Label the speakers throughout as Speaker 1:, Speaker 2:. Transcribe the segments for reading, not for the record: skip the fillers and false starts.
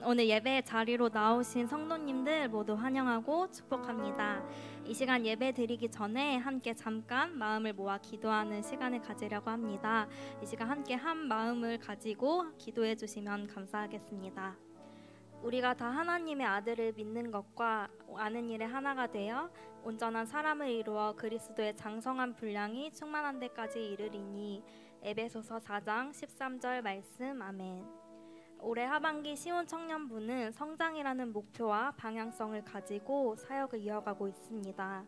Speaker 1: 오늘 예배 자리로 나오신 성도님들 모두 환영하고 축복합니다. 이 시간 예배 드리기 전에 함께 잠깐 마음을 모아 기도하는 시간을 가지려고 합니다. 이 시간 함께 한 마음을 가지고 기도해 주시면 감사하겠습니다. 우리가 다 하나님의 아들을 믿는 것과 아는 일에 하나가 되어 온전한 사람을 이루어 그리스도의 장성한 분량이 충만한 데까지 이르리니. 에베소서 4장 13절 말씀. 아멘. 올해 하반기 시온 청년부는 성장이라는 목표와 방향성을 가지고 사역을 이어가고 있습니다.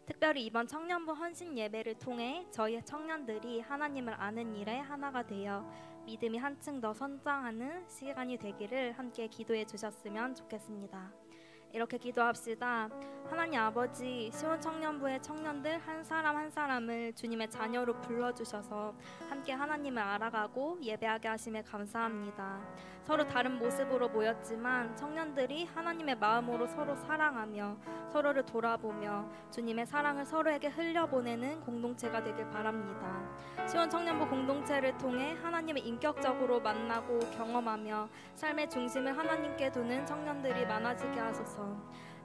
Speaker 1: 특별히 이번 청년부 헌신 예배를 통해 저희 청년들이 하나님을 아는 일에 하나가 되어 믿음이 한층 더 성장하는 시간이 되기를 함께 기도해 주셨으면 좋겠습니다. 이렇게 기도합시다. 하나님 아버지, 시온 청년부의 청년들 한 사람 한 사람을 주님의 자녀로 불러주셔서 함께 하나님을 알아가고 예배하게 하심에 감사합니다. 서로 다른 모습으로 모였지만 청년들이 하나님의 마음으로 서로 사랑하며 서로를 돌아보며 주님의 사랑을 서로에게 흘려보내는 공동체가 되길 바랍니다. 시온 청년부 공동체를 통해 하나님을 인격적으로 만나고 경험하며 삶의 중심을 하나님께 두는 청년들이 많아지게 하소서.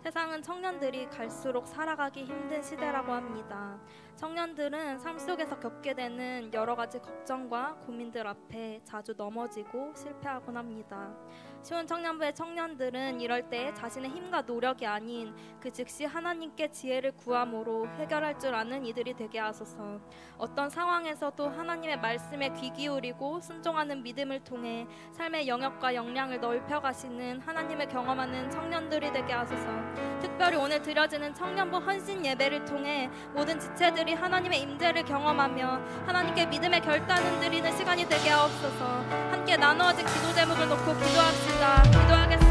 Speaker 1: 세상은 청년들이 갈수록 살아가기 힘든 시대라고 합니다. 청년들은 삶 속에서 겪게 되는 여러 가지 걱정과 고민들 앞에 자주 넘어지고 실패하곤 합니다. 시온 청년부의 청년들은 이럴 때 자신의 힘과 노력이 아닌 그 즉시 하나님께 지혜를 구함으로 해결할 줄 아는 이들이 되게 하소서. 어떤 상황에서도 하나님의 말씀에 귀 기울이고 순종하는 믿음을 통해 삶의 영역과 역량을 넓혀가시는 하나님을 경험하는 청년들이 되게 하소서. 특별히 오늘 드려지는 청년부 헌신 예배를 통해 모든 지체들이 하나님의 임재를 경험하며 하나님께 믿음의 결단을 드리는 시간이 되게 하옵소서. 함께 나누어진 기도 제목을 놓고 기도합시다. 기도하겠습니다.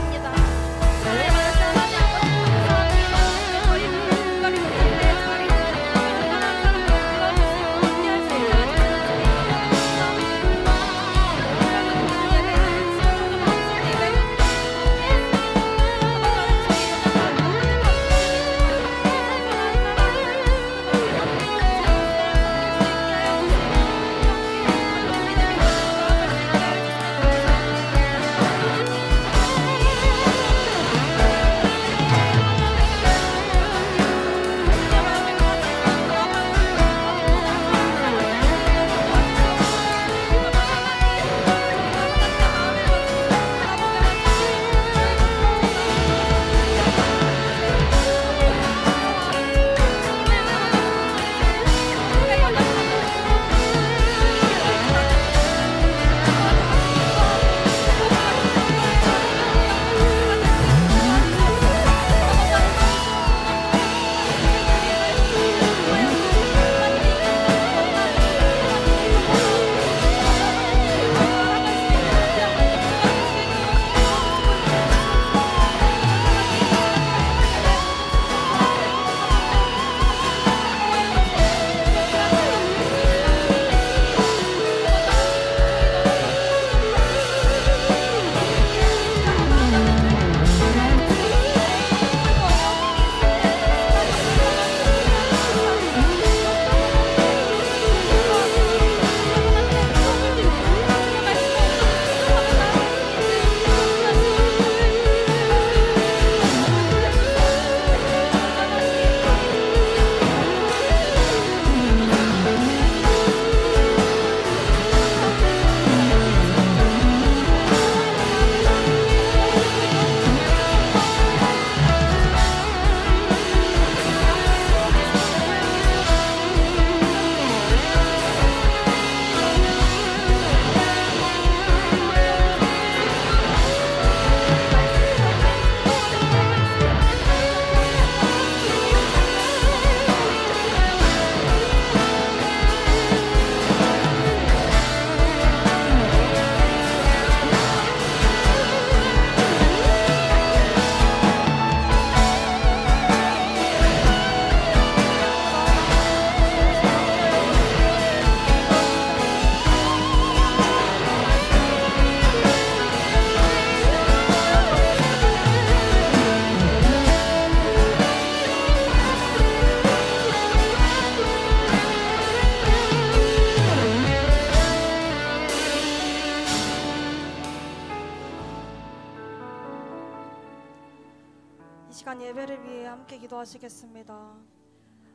Speaker 2: 시간 예배를 위해 함께 기도하시겠습니다.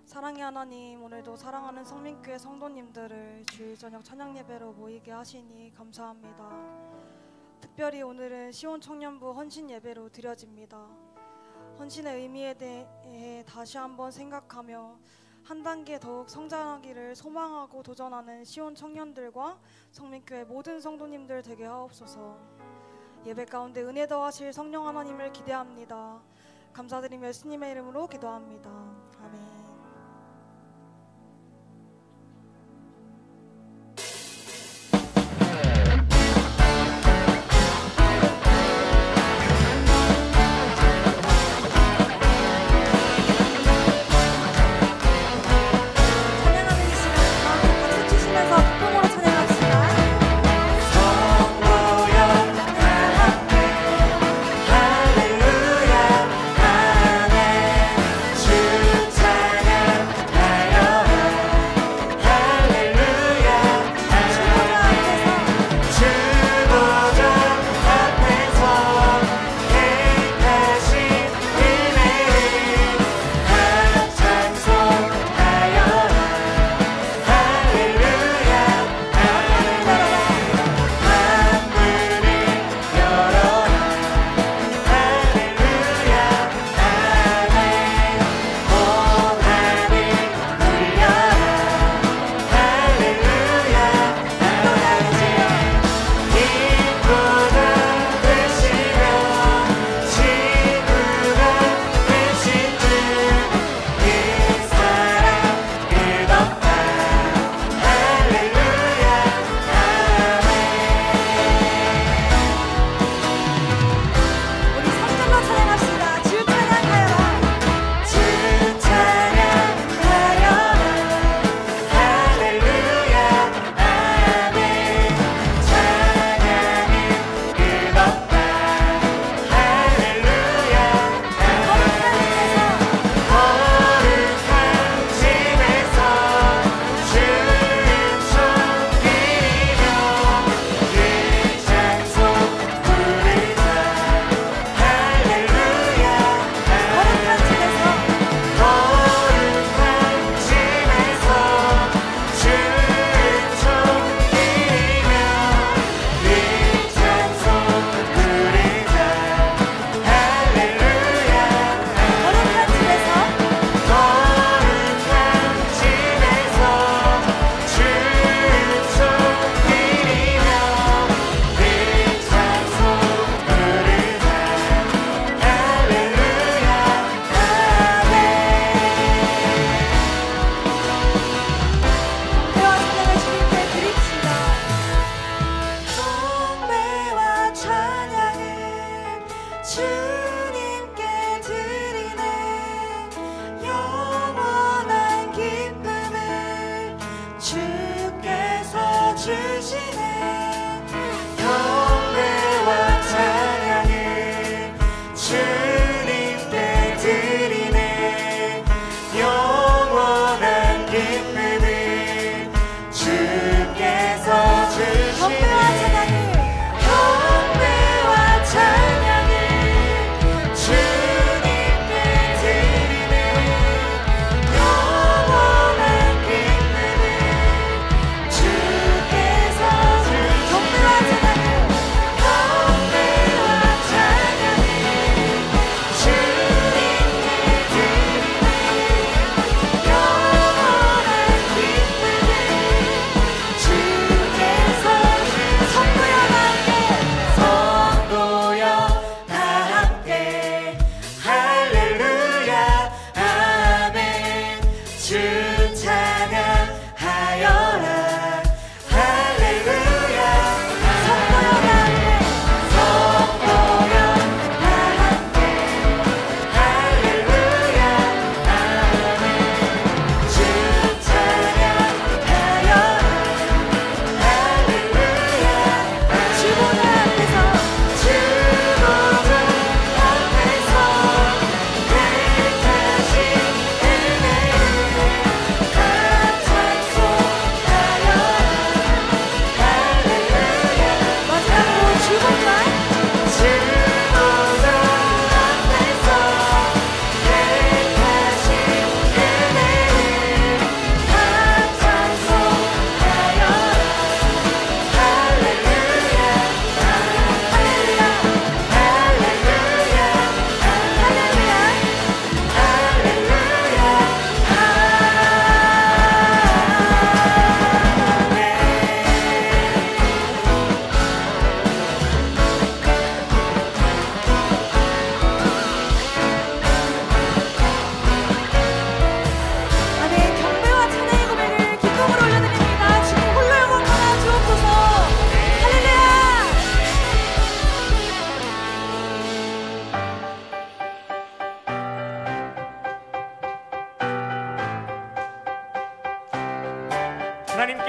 Speaker 2: 사랑의 하나님, 오늘도 사랑하는 성민교회 성도님들을 주일 저녁 찬양 예배로 모이게 하시니 감사합니다. 특별히 오늘은 시온 청년부 헌신 예배로 드려집니다. 헌신의 의미에 대해 다시 한번 생각하며 한 단계 더욱 성장하기를 소망하고 도전하는 시온 청년들과 성민교회 모든 성도님들 되게 하옵소서. 예배 가운데 은혜 더하실 성령 하나님을 기대합니다. 감사드리며 예수님의 이름으로 기도합니다. 아멘.
Speaker 3: 주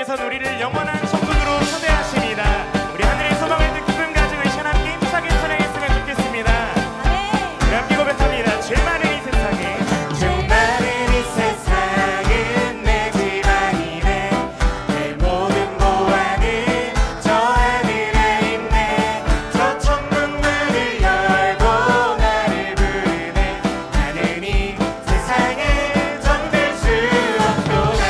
Speaker 3: 하나님께서 우리를 영원한 천국으로 초대하십니다. 우리 하늘의 소망을 기쁨 가지고 이 시간 함께 힘차게 찬양했으면 좋겠습니다. 우리 함께 고백합니다. 죄 많은 이 세상에, 죄 많은 이 세상은 내 집 아니네. 내 모든 보안은 저 하늘에 있네. 저 천국 문을 열고 나를 부르네. 나는 이 세상에 정될 수 없도다.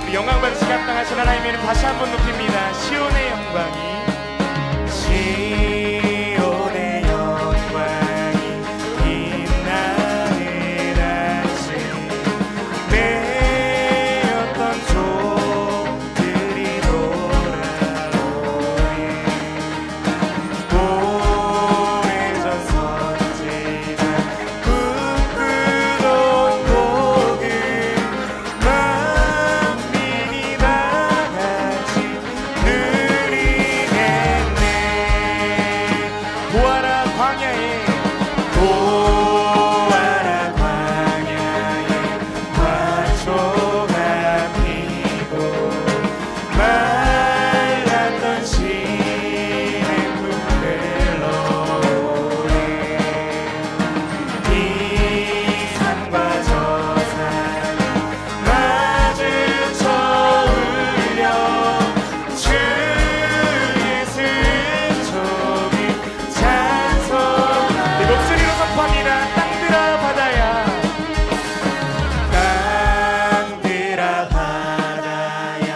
Speaker 3: 우리 영광 받으시기 합당하신 하나님의 이름 다시 한번 높입니다. 시온의 영광이 시온의 영광이 빛나는 아침 내 어떤 종들이 돌아오니 오래전 선지자 꿈꾸던 복을 만민이 다같이 누리겠네. 보아라 광야에 보아라 광야에 화초가 피고 말랐던 시냇 물을 흘러오네. 이 산과 저 산이 마주쳐 울려 주의 승천이 찬송. 내 목소리로 선포합니다. 땅들아 바다야 땅들아 바다야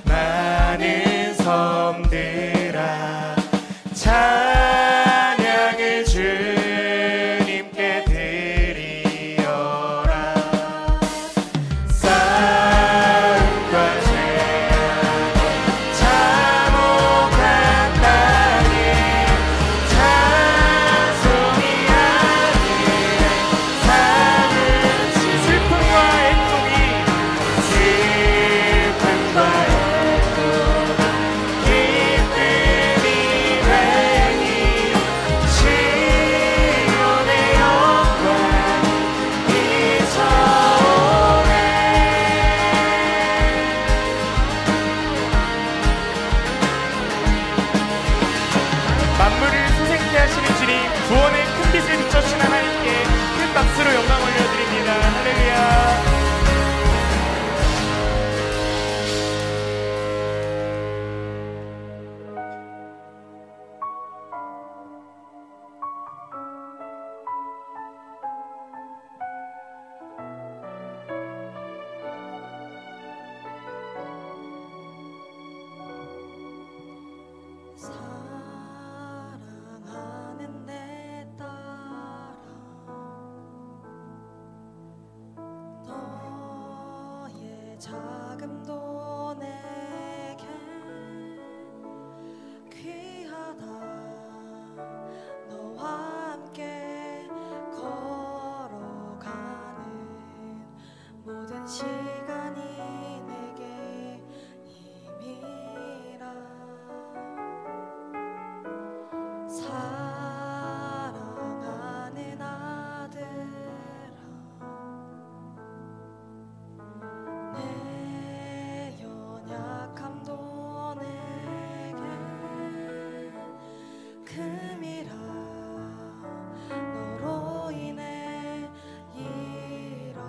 Speaker 3: 많은 섬들아 찬양을 주님께 드리어라. 싸움과 죄악에 참혹한 땅에 찬송이 아니라 삶을 슬픔과 애통이 슬픔과 애통이 기쁨이 되니 시온의 영광이 이쳐오네. 만물을 소생케 하시는 주님, 구원의 큰 빛을 비춰주신 하나님께 큰 박수로 영광 올려드립니다. 할렐루야.
Speaker 2: 사랑하는 내 딸아 너의 자금도 내게 귀하다. 너와 함께 걸어가는 모든 시간이 내게 힘이라. 사랑하는 아들아 내 연약함도 내게 금이라. 너로 인해 잃어버린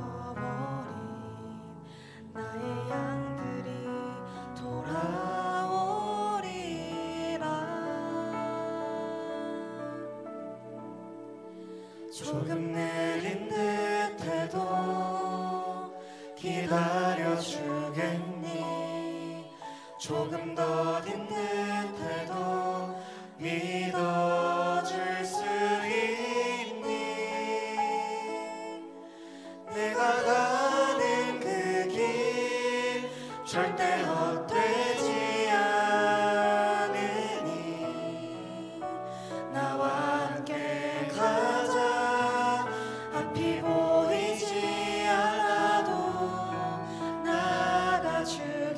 Speaker 2: 나의 양들이 돌아오리라. 조금 내린 듯해도 기다려주겠니. 조금 더딘 듯해도 믿어줄 수 있니. 내가 가는 그 길 절대 헛되지 않으니. 나와 함께 가자. 앞이 보이지 않아도 나가주겠니.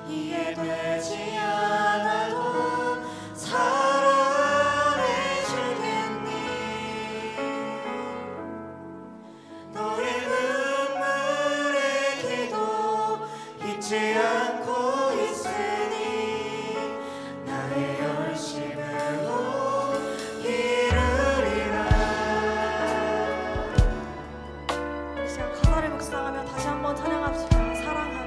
Speaker 2: 이해되지 않아도 사랑해주겠니. 너의 눈물의 기도 잊지 않고 있으니 나의 열심으로 이루리라. 이 시간 가사를 묵상하며 다시 한번 찬양합시다. 사랑하는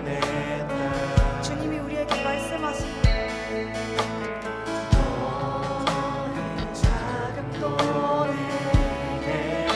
Speaker 2: 내 딸. 주님이 우리에게 말씀하시니 너의 자금도 내게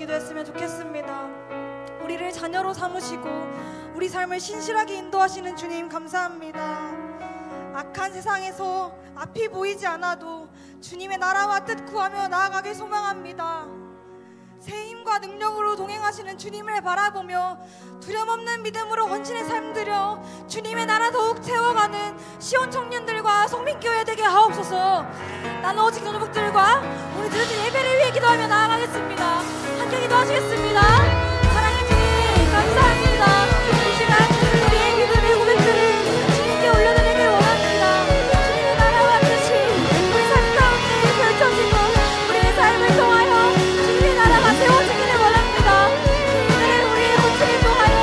Speaker 2: 기도했으면 좋겠습니다. 우리를 자녀로 삼으시고 우리 삶을 신실하게 인도하시는 주님 감사합니다. 악한 세상에서 앞이 보이지 않아도 주님의 나라와 뜻 구하며 나아가길 소망합니다. 새 힘과 능력으로 동행하시는 주님을 바라보며 두려움없는 믿음으로 헌신의 삶 들여 주님의 나라 더욱 채워가는 시온 청년들과 성민교회 되게 하옵소서. 나는 오직 전우복들과 우리 드려진 예배를 위해 기도하며 나아가겠습니다. 함께 기도하시겠습니다. 사랑의 주님 감사합니다. 이 시간 우리의 믿음의 고백들을 주님께 올려드리길 원합니다. 주님의 나라와 뜻이 우리 삶 가운데 펼쳐지고 우리의 삶을 통하여 주님의 나라가 세워지기를 원합니다. 주님을 우리의 헌신을 통하여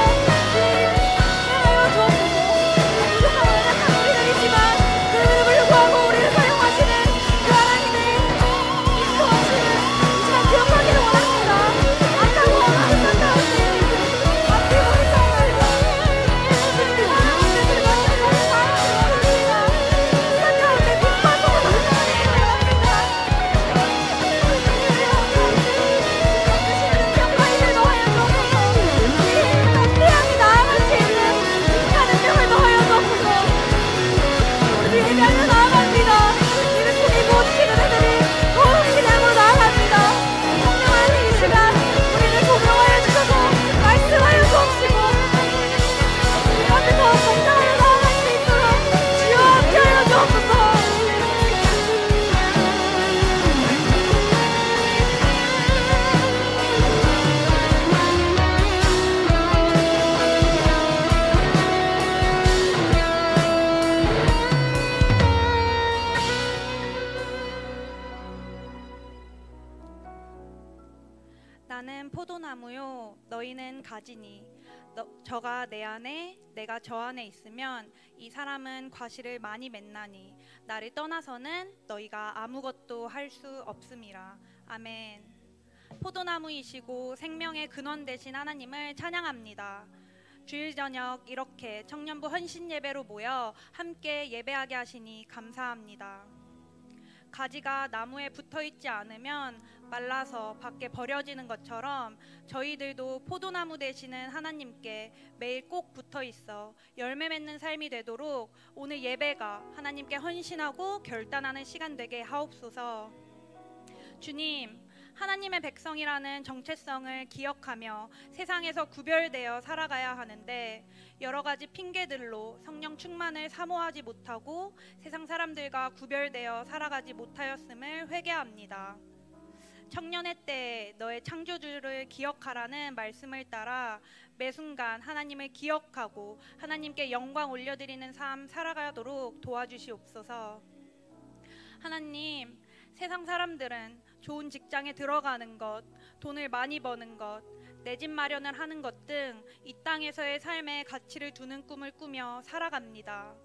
Speaker 2: 주님 사랑하여 주옵소서. 부족하고 연약한 우리들이지만 그럼에도 불구하고 우리를 사용하시는 그 하나님의 인도하시는 이 시간 기억하기를 원합니다. 악하고 어두운 세상 가운데 앞이 보이지 않아요. 주님의 사랑하는 것을 마치고 바라보는 것입니다. 세상 가운데 빛과 소금을 흘러가기를 원합니다.
Speaker 4: 나는 포도나무요 너희는 가지니 저가 내 안에 내가 저 안에 있으면 이 사람은 과실을 많이 맺나니 나를 떠나서는 너희가 아무것도 할 수 없음이라. 아멘. 포도나무이시고 생명의 근원 되신 하나님을 찬양합니다. 주일 저녁 이렇게 청년부 헌신 예배로 모여 함께 예배하게 하시니 감사합니다. 가지가 나무에 붙어있지 않으면 말라서 밖에 버려지는 것처럼 저희들도 포도나무 되시는 하나님께 매일 꼭 붙어있어 열매 맺는 삶이 되도록 오늘 예배가 하나님께 헌신하고 결단하는 시간 되게 하옵소서. 주님, 하나님의 백성이라는 정체성을 기억하며 세상에서 구별되어 살아가야 하는데 여러 가지 핑계들로 성령 충만을 사모하지 못하고 세상 사람들과 구별되어 살아가지 못하였음을 회개합니다. 청년의 때에 너의 창조주를 기억하라는 말씀을 따라 매 순간 하나님을 기억하고 하나님께 영광 올려드리는 삶 살아가도록 도와주시옵소서. 하나님, 세상 사람들은 좋은 직장에 들어가는 것, 돈을 많이 버는 것, 내 집 마련을 하는 것 등 이 땅에서의 삶에 가치를 두는 꿈을 꾸며 살아갑니다.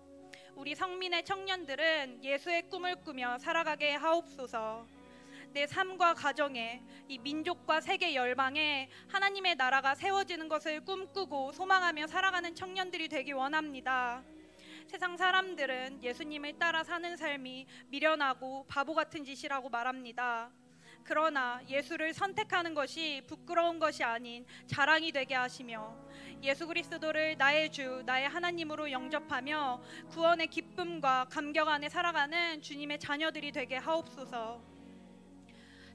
Speaker 4: 우리 성민의 청년들은 예수의 꿈을 꾸며 살아가게 하옵소서. 내 삶과 가정에 이 민족과 세계 열방에 하나님의 나라가 세워지는 것을 꿈꾸고 소망하며 살아가는 청년들이 되기 원합니다. 세상 사람들은 예수님을 따라 사는 삶이 미련하고 바보 같은 짓이라고 말합니다. 그러나 예수를 선택하는 것이 부끄러운 것이 아닌 자랑이 되게 하시며 예수 그리스도를 나의 주, 나의 하나님으로 영접하며 구원의 기쁨과 감격 안에 살아가는 주님의 자녀들이 되게 하옵소서.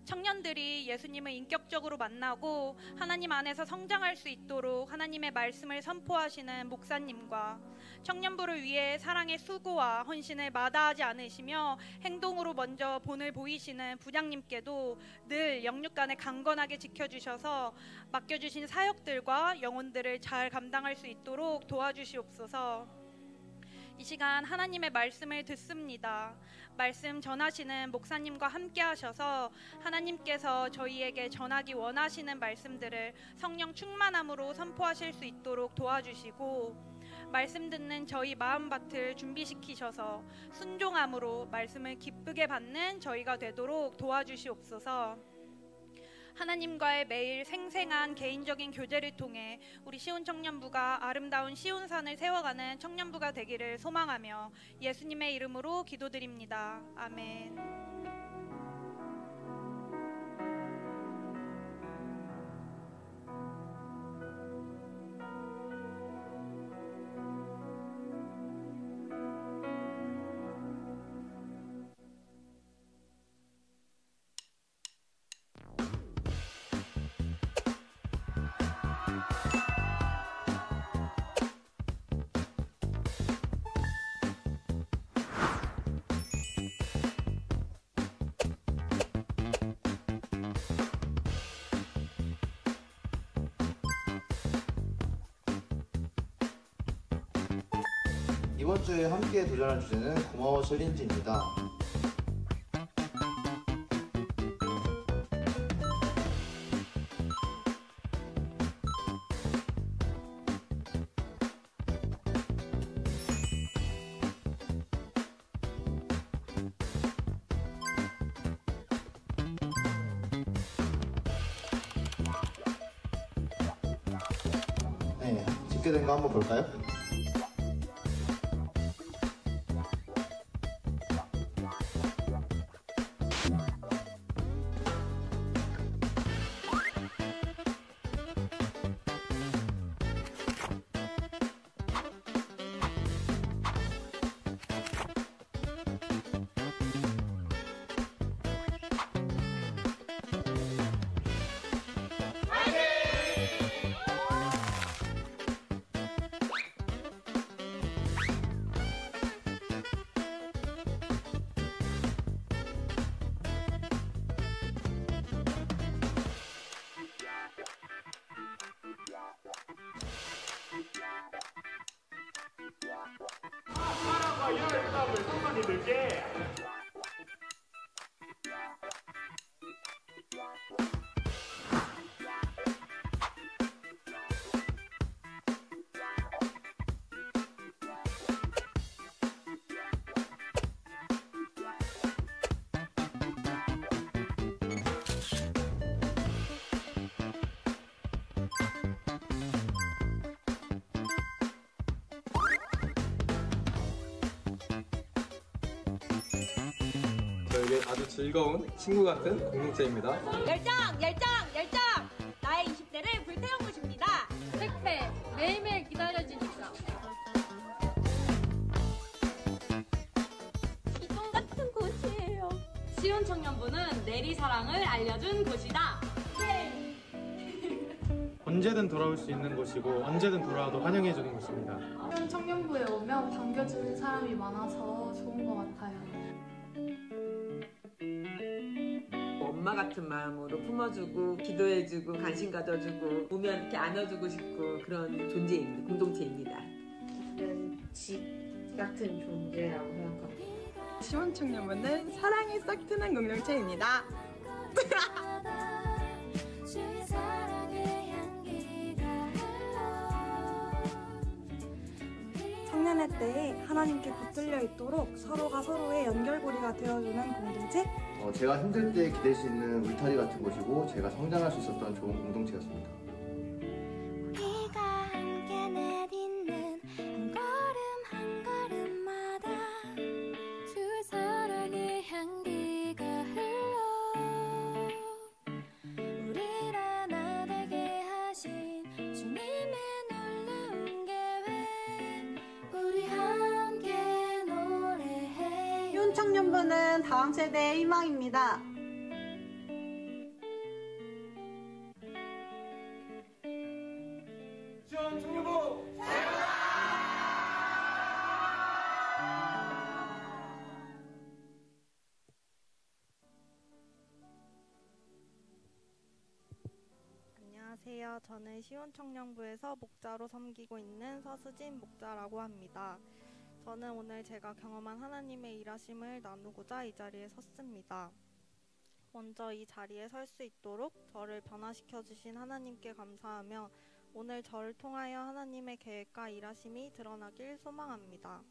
Speaker 4: 청년들이 예수님을 인격적으로 만나고 하나님 안에서 성장할 수 있도록 하나님의 말씀을 선포하시는 목사님과 청년부를 위해 사랑의 수고와 헌신을 마다하지 않으시며 행동으로 먼저 본을 보이시는 부장님께도 늘 영육간에 강건하게 지켜주셔서 맡겨주신 사역들과 영혼들을 잘 감당할 수 있도록 도와주시옵소서. 이 시간 하나님의 말씀을 듣습니다. 말씀 전하시는 목사님과 함께 하셔서 하나님께서 저희에게 전하기 원하시는 말씀들을 성령 충만함으로 선포하실 수 있도록 도와주시고 말씀 듣는 저희 마음밭을 준비시키셔서 순종함으로 말씀을 기쁘게 받는 저희가 되도록 도와주시옵소서. 하나님과의 매일 생생한 개인적인 교제를 통해 우리 시온 청년부가 아름다운 시온산을 세워가는 청년부가 되기를 소망하며 예수님의 이름으로 기도드립니다. 아멘.
Speaker 5: 이번 주에 함께 도전할 주제는 고마워 챌린지입니다. 네, 찍게 된 거 한번 볼까요?
Speaker 6: 저에게 아주 즐거운 친구 같은 공동체입니다.
Speaker 7: 열정! 나의 20대를 불태운 곳입니다.
Speaker 8: 택배 매일매일 기다려주니까.
Speaker 7: 이동 같은 곳이에요.
Speaker 8: 시온 청년부는 내리 사랑을 알려준 곳이다.
Speaker 9: 언제든 돌아올 수 있는 곳이고 언제든 돌아와도 환영해주는 곳입니다.
Speaker 10: 시온 청년부에 오면 반겨주는 사람이 많아서 좋은 것 같아요.
Speaker 11: 엄마 같은 마음으로 품어주고 기도해주고 관심 가져주고 보면 이렇게 안아주고 싶고 그런 존재입니다. 공동체입니다.
Speaker 12: 집 같은 존재라고 생각합니다.
Speaker 13: 시온 청년부는 사랑이 싹 트는 공동체입니다.
Speaker 2: 청년의 때에 하나님께 붙들려 있도록 서로가 서로의 연결고리가 되어주는 공동체.
Speaker 5: 제가 힘들 때 기댈 수 있는 울타리 같은 곳이고 제가 성장할 수 있었던 좋은 공동체였습니다.
Speaker 14: 비가 함께 내리는 한 걸음 한 걸음마다 주 사랑의 향기가 흘러 우리를 하나 되게 하신 주님의 놀라운 계획 우리 함께 노래해.
Speaker 15: 시온 청년부는 다음 세대의 희망입니다.
Speaker 3: 시온 청년부
Speaker 16: 안녕하세요. 저는 시온청년부에서 목자로 섬기고 있는 서수진 목자라고 합니다. 저는 오늘 제가 경험한 하나님의 일하심을 나누고자 이 자리에 섰습니다. 먼저 이 자리에 설 수 있도록 저를 변화시켜 주신 하나님께 감사하며 오늘 저를 통하여 하나님의 계획과 일하심이 드러나길 소망합니다.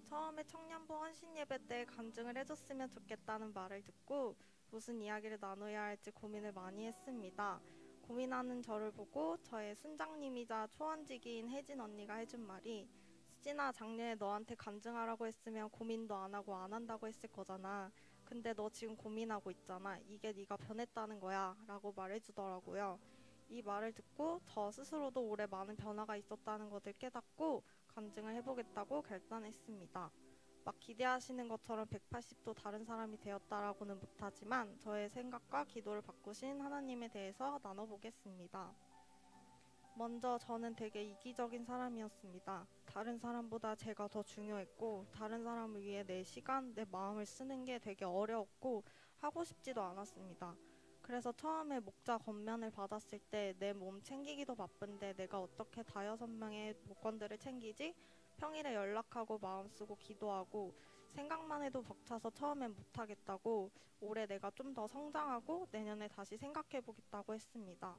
Speaker 16: 처음에 청년부 헌신 예배 때 간증을 해줬으면 좋겠다는 말을 듣고 무슨 이야기를 나눠야 할지 고민을 많이 했습니다. 고민하는 저를 보고 저의 순장님이자 초원지기인 혜진 언니가 해준 말이 수진아, 작년에 너한테 간증하라고 했으면 고민도 안 하고 안 한다고 했을 거잖아. 근데 너 지금 고민하고 있잖아. 이게 네가 변했다는 거야 라고 말해주더라고요. 이 말을 듣고 저 스스로도 올해 많은 변화가 있었다는 것을 깨닫고 간증을 해보겠다고 결단했습니다. 막 기대하시는 것처럼 180도 다른 사람이 되었다라고는 못하지만 저의 생각과 기도를 바꾸신 하나님에 대해서 나눠보겠습니다. 먼저 저는 되게 이기적인 사람이었습니다. 다른 사람보다 제가 더 중요했고 다른 사람을 위해 내 시간, 내 마음을 쓰는 게 되게 어려웠고 하고 싶지도 않았습니다. 그래서 처음에 목자 권면을 받았을 때 내 몸 챙기기도 바쁜데 내가 어떻게 5-6명의 목권들을 챙기지? 평일에 연락하고 마음 쓰고 기도하고 생각만 해도 벅차서 처음엔 못하겠다고 올해 내가 좀 더 성장하고 내년에 다시 생각해보겠다고 했습니다.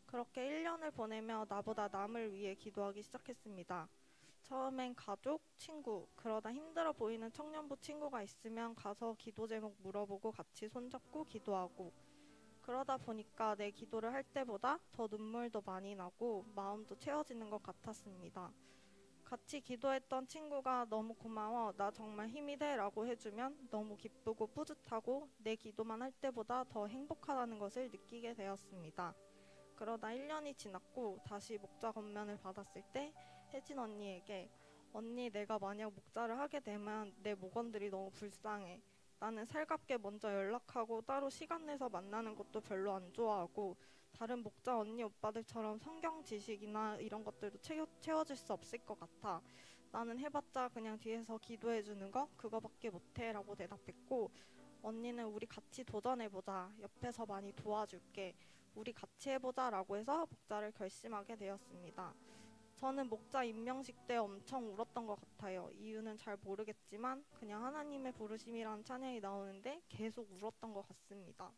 Speaker 16: 그렇게 1년을 보내며 나보다 남을 위해 기도하기 시작했습니다. 처음엔 가족, 친구, 그러다 힘들어 보이는 청년부 친구가 있으면 가서 기도 제목 물어보고 같이 손잡고 기도하고 그러다 보니까 내 기도를 할 때보다 더 눈물도 많이 나고 마음도 채워지는 것 같았습니다. 같이 기도했던 친구가 너무 고마워, 나 정말 힘이 돼 라고 해주면 너무 기쁘고 뿌듯하고 내 기도만 할 때보다 더 행복하다는 것을 느끼게 되었습니다. 그러다 1년이 지났고 다시 목자 권면을 받았을 때 혜진 언니에게 언니, 내가 만약 목자를 하게 되면 내 목원들이 너무 불쌍해. 나는 살갑게 먼저 연락하고 따로 시간 내서 만나는 것도 별로 안 좋아하고 다른 목자 언니 오빠들처럼 성경 지식이나 이런 것들도 채워줄 수 없을 것 같아. 나는 해봤자 그냥 뒤에서 기도해주는 거 그거밖에 못해 라고 대답했고 언니는 우리 같이 도전해보자. 옆에서 많이 도와줄게. 우리 같이 해보자 라고 해서 목자를 결심하게 되었습니다. 저는 목자 임명식 때 엄청 울었던 것 같아요. 이유는 잘 모르겠지만 그냥 하나님의 부르심이라는 찬양이 나오는데 계속 울었던 것 같습니다.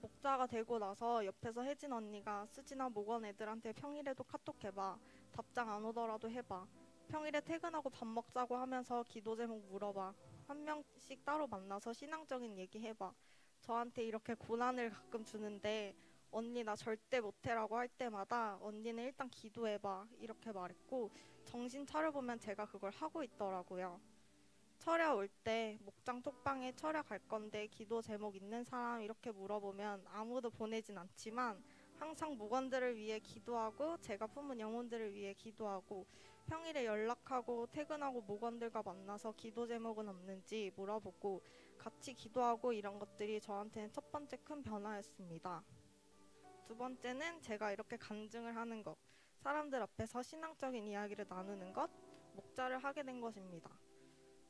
Speaker 16: 목자가 되고 나서 옆에서 혜진 언니가 수진아 목원 애들한테 평일에도 카톡 해봐. 답장 안 오더라도 해봐. 평일에 퇴근하고 밥 먹자고 하면서 기도 제목 물어봐. 한 명씩 따로 만나서 신앙적인 얘기 해봐. 저한테 이렇게 고난을 가끔 주는데 언니 나 절대 못해라고 할 때마다 언니는 일단 기도해봐 이렇게 말했고 정신 차려보면 제가 그걸 하고 있더라고요. 철야 올 때 목장 톡방에 철야 갈 건데 기도 제목 있는 사람 이렇게 물어보면 아무도 보내진 않지만 항상 목원들을 위해 기도하고 제가 품은 영혼들을 위해 기도하고 평일에 연락하고 퇴근하고 목원들과 만나서 기도 제목은 없는지 물어보고 같이 기도하고 이런 것들이 저한테는 첫 번째 큰 변화였습니다. 두 번째는 제가 이렇게 간증을 하는 것, 사람들 앞에서 신앙적인 이야기를 나누는 것, 목자를 하게 된 것입니다.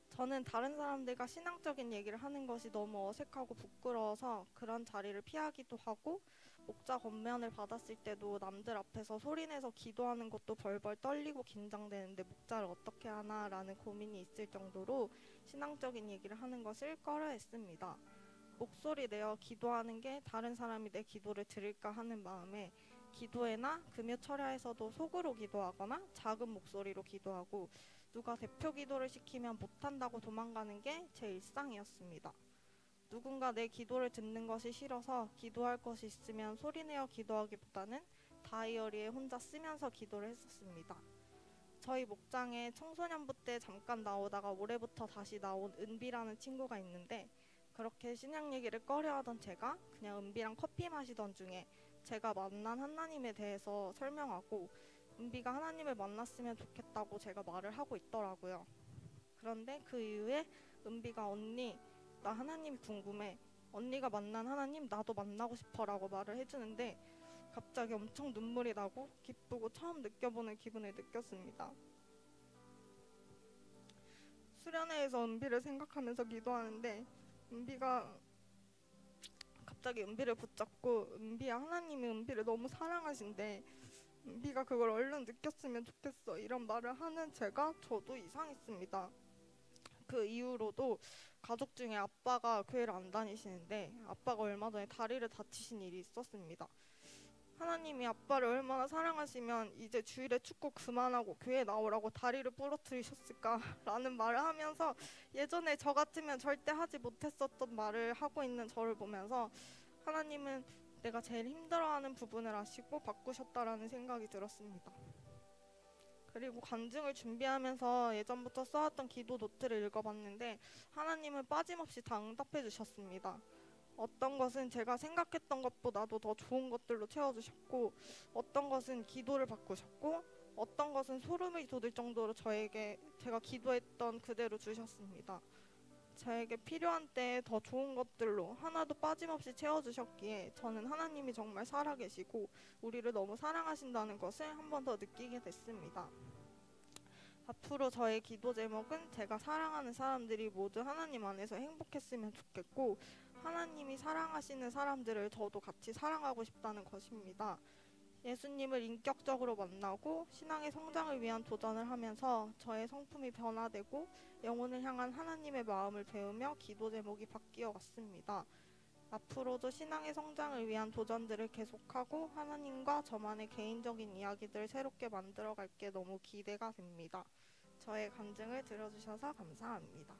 Speaker 16: 저는 다른 사람들과 신앙적인 얘기를 하는 것이 너무 어색하고 부끄러워서 그런 자리를 피하기도 하고 목자 권면을 받았을 때도 남들 앞에서 소리내서 기도하는 것도 벌벌 떨리고 긴장되는데 목자를 어떻게 하나 라는 고민이 있을 정도로 신앙적인 얘기를 하는 것을 꺼려했습니다. 목소리 내어 기도하는 게 다른 사람이 내 기도를 들을까 하는 마음에 기도회나 금요 철야에서도 속으로 기도하거나 작은 목소리로 기도하고 누가 대표 기도를 시키면 못한다고 도망가는 게 제 일상이었습니다. 누군가 내 기도를 듣는 것이 싫어서 기도할 것이 있으면 소리내어 기도하기보다는 다이어리에 혼자 쓰면서 기도를 했었습니다. 저희 목장에 청소년부 때 잠깐 나오다가 올해부터 다시 나온 은비라는 친구가 있는데 그렇게 신앙 얘기를 꺼려하던 제가 그냥 은비랑 커피 마시던 중에 제가 만난 하나님에 대해서 설명하고 은비가 하나님을 만났으면 좋겠다고 제가 말을 하고 있더라고요. 그런데 그 이후에 은비가 언니 나 하나님이 궁금해. 언니가 만난 하나님 나도 만나고 싶어 라고 말을 해주는데 갑자기 엄청 눈물이 나고 기쁘고 처음 느껴보는 기분을 느꼈습니다. 수련회에서 은비를 생각하면서 기도하는데 은비가 갑자기 은비를 붙잡고 은비야 하나님이 은비를 너무 사랑하신대. 은비가 그걸 얼른 느꼈으면 좋겠어 이런 말을 하는 제가 저도 이상했습니다. 그 이후로도 가족 중에 아빠가 교회를 안 다니시는데 아빠가 얼마 전에 다리를 다치신 일이 있었습니다. 하나님이 아빠를 얼마나 사랑하시면 이제 주일에 축구 그만하고 교회 나오라고 다리를 부러뜨리셨을까라는 말을 하면서 예전에 저 같으면 절대 하지 못했었던 말을 하고 있는 저를 보면서 하나님은 내가 제일 힘들어하는 부분을 아시고 바꾸셨다라는 생각이 들었습니다. 그리고 간증을 준비하면서 예전부터 써왔던 기도 노트를 읽어봤는데 하나님은 빠짐없이 다 응답해 주셨습니다. 어떤 것은 제가 생각했던 것보다도 더 좋은 것들로 채워주셨고 어떤 것은 기도를 바꾸셨고 어떤 것은 소름이 돋을 정도로 제가 기도했던 그대로 주셨습니다. 저에게 필요한 때에 더 좋은 것들로 하나도 빠짐없이 채워주셨기에 저는 하나님이 정말 살아계시고 우리를 너무 사랑하신다는 것을 한 번 더 느끼게 됐습니다. 앞으로 저의 기도 제목은 제가 사랑하는 사람들이 모두 하나님 안에서 행복했으면 좋겠고 하나님이 사랑하시는 사람들을 저도 같이 사랑하고 싶다는 것입니다. 예수님을 인격적으로 만나고 신앙의 성장을 위한 도전을 하면서 저의 성품이 변화되고 영혼을 향한 하나님의 마음을 배우며 기도 제목이 바뀌어 왔습니다. 앞으로도 신앙의 성장을 위한 도전들을 계속하고 하나님과 저만의 개인적인 이야기들을 새롭게 만들어갈 게 너무 기대가 됩니다. 저의 간증을 들어주셔서 감사합니다.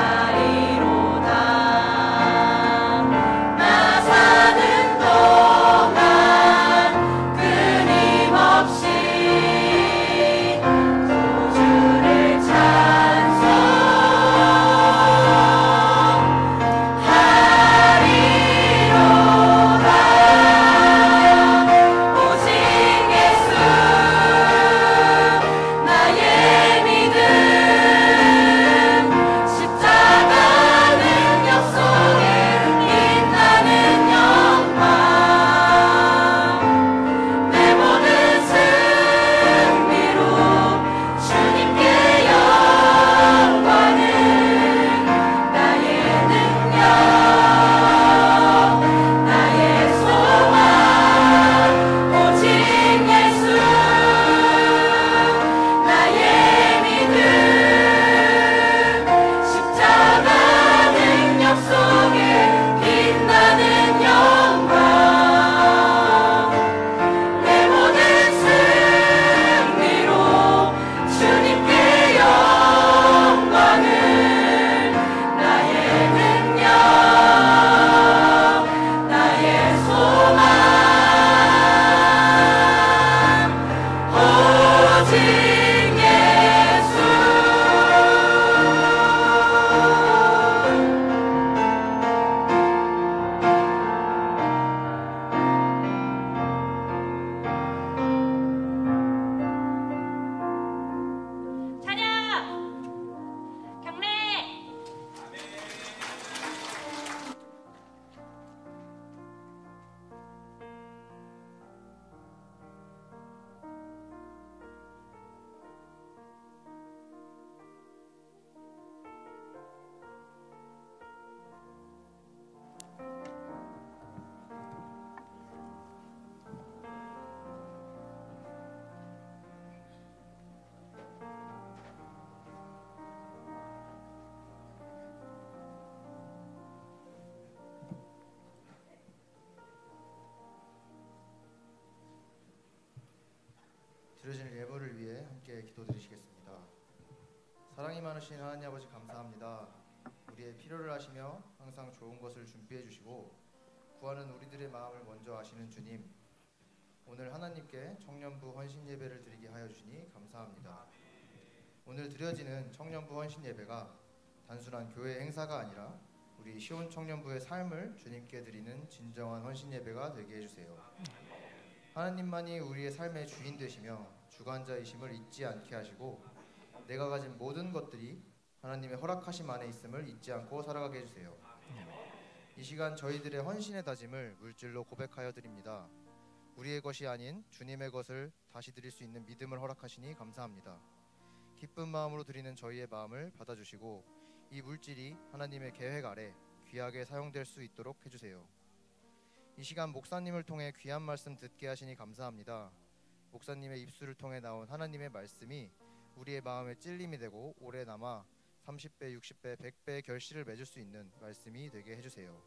Speaker 14: 찬송하리로다.
Speaker 5: 전능하신 하나님 아버지 감사합니다. 우리의 필요를 아시며 항상 좋은 것을 준비해 주시고 구하는 우리들의 마음을 먼저 아시는 주님, 오늘 하나님께 청년부 헌신 예배를 드리게 하여 주시니 감사합니다. 오늘 드려지는 청년부 헌신 예배가 단순한 교회 행사가 아니라 우리 시온 청년부의 삶을 주님께 드리는 진정한 헌신 예배가 되게 해주세요. 하나님만이 우리의 삶의 주인 되시며 주관자이심을 잊지 않게 하시고 내가 가진 모든 것들이 하나님의 허락하심 안에 있음을 잊지 않고 살아가게 해주세요. 이 시간 저희들의 헌신의 다짐을 물질로 고백하여 드립니다. 우리의 것이 아닌 주님의 것을 다시 드릴 수 있는 믿음을 허락하시니 감사합니다. 기쁜 마음으로 드리는 저희의 마음을 받아주시고 이 물질이 하나님의 계획 아래 귀하게 사용될 수 있도록 해주세요. 이 시간 목사님을 통해 귀한 말씀 듣게 하시니 감사합니다. 목사님의 입술을 통해 나온 하나님의 말씀이 우리의 마음에 찔림이 되고 오래 남아 30배, 60배, 100배의 결실을 맺을 수 있는 말씀이 되게 해주세요.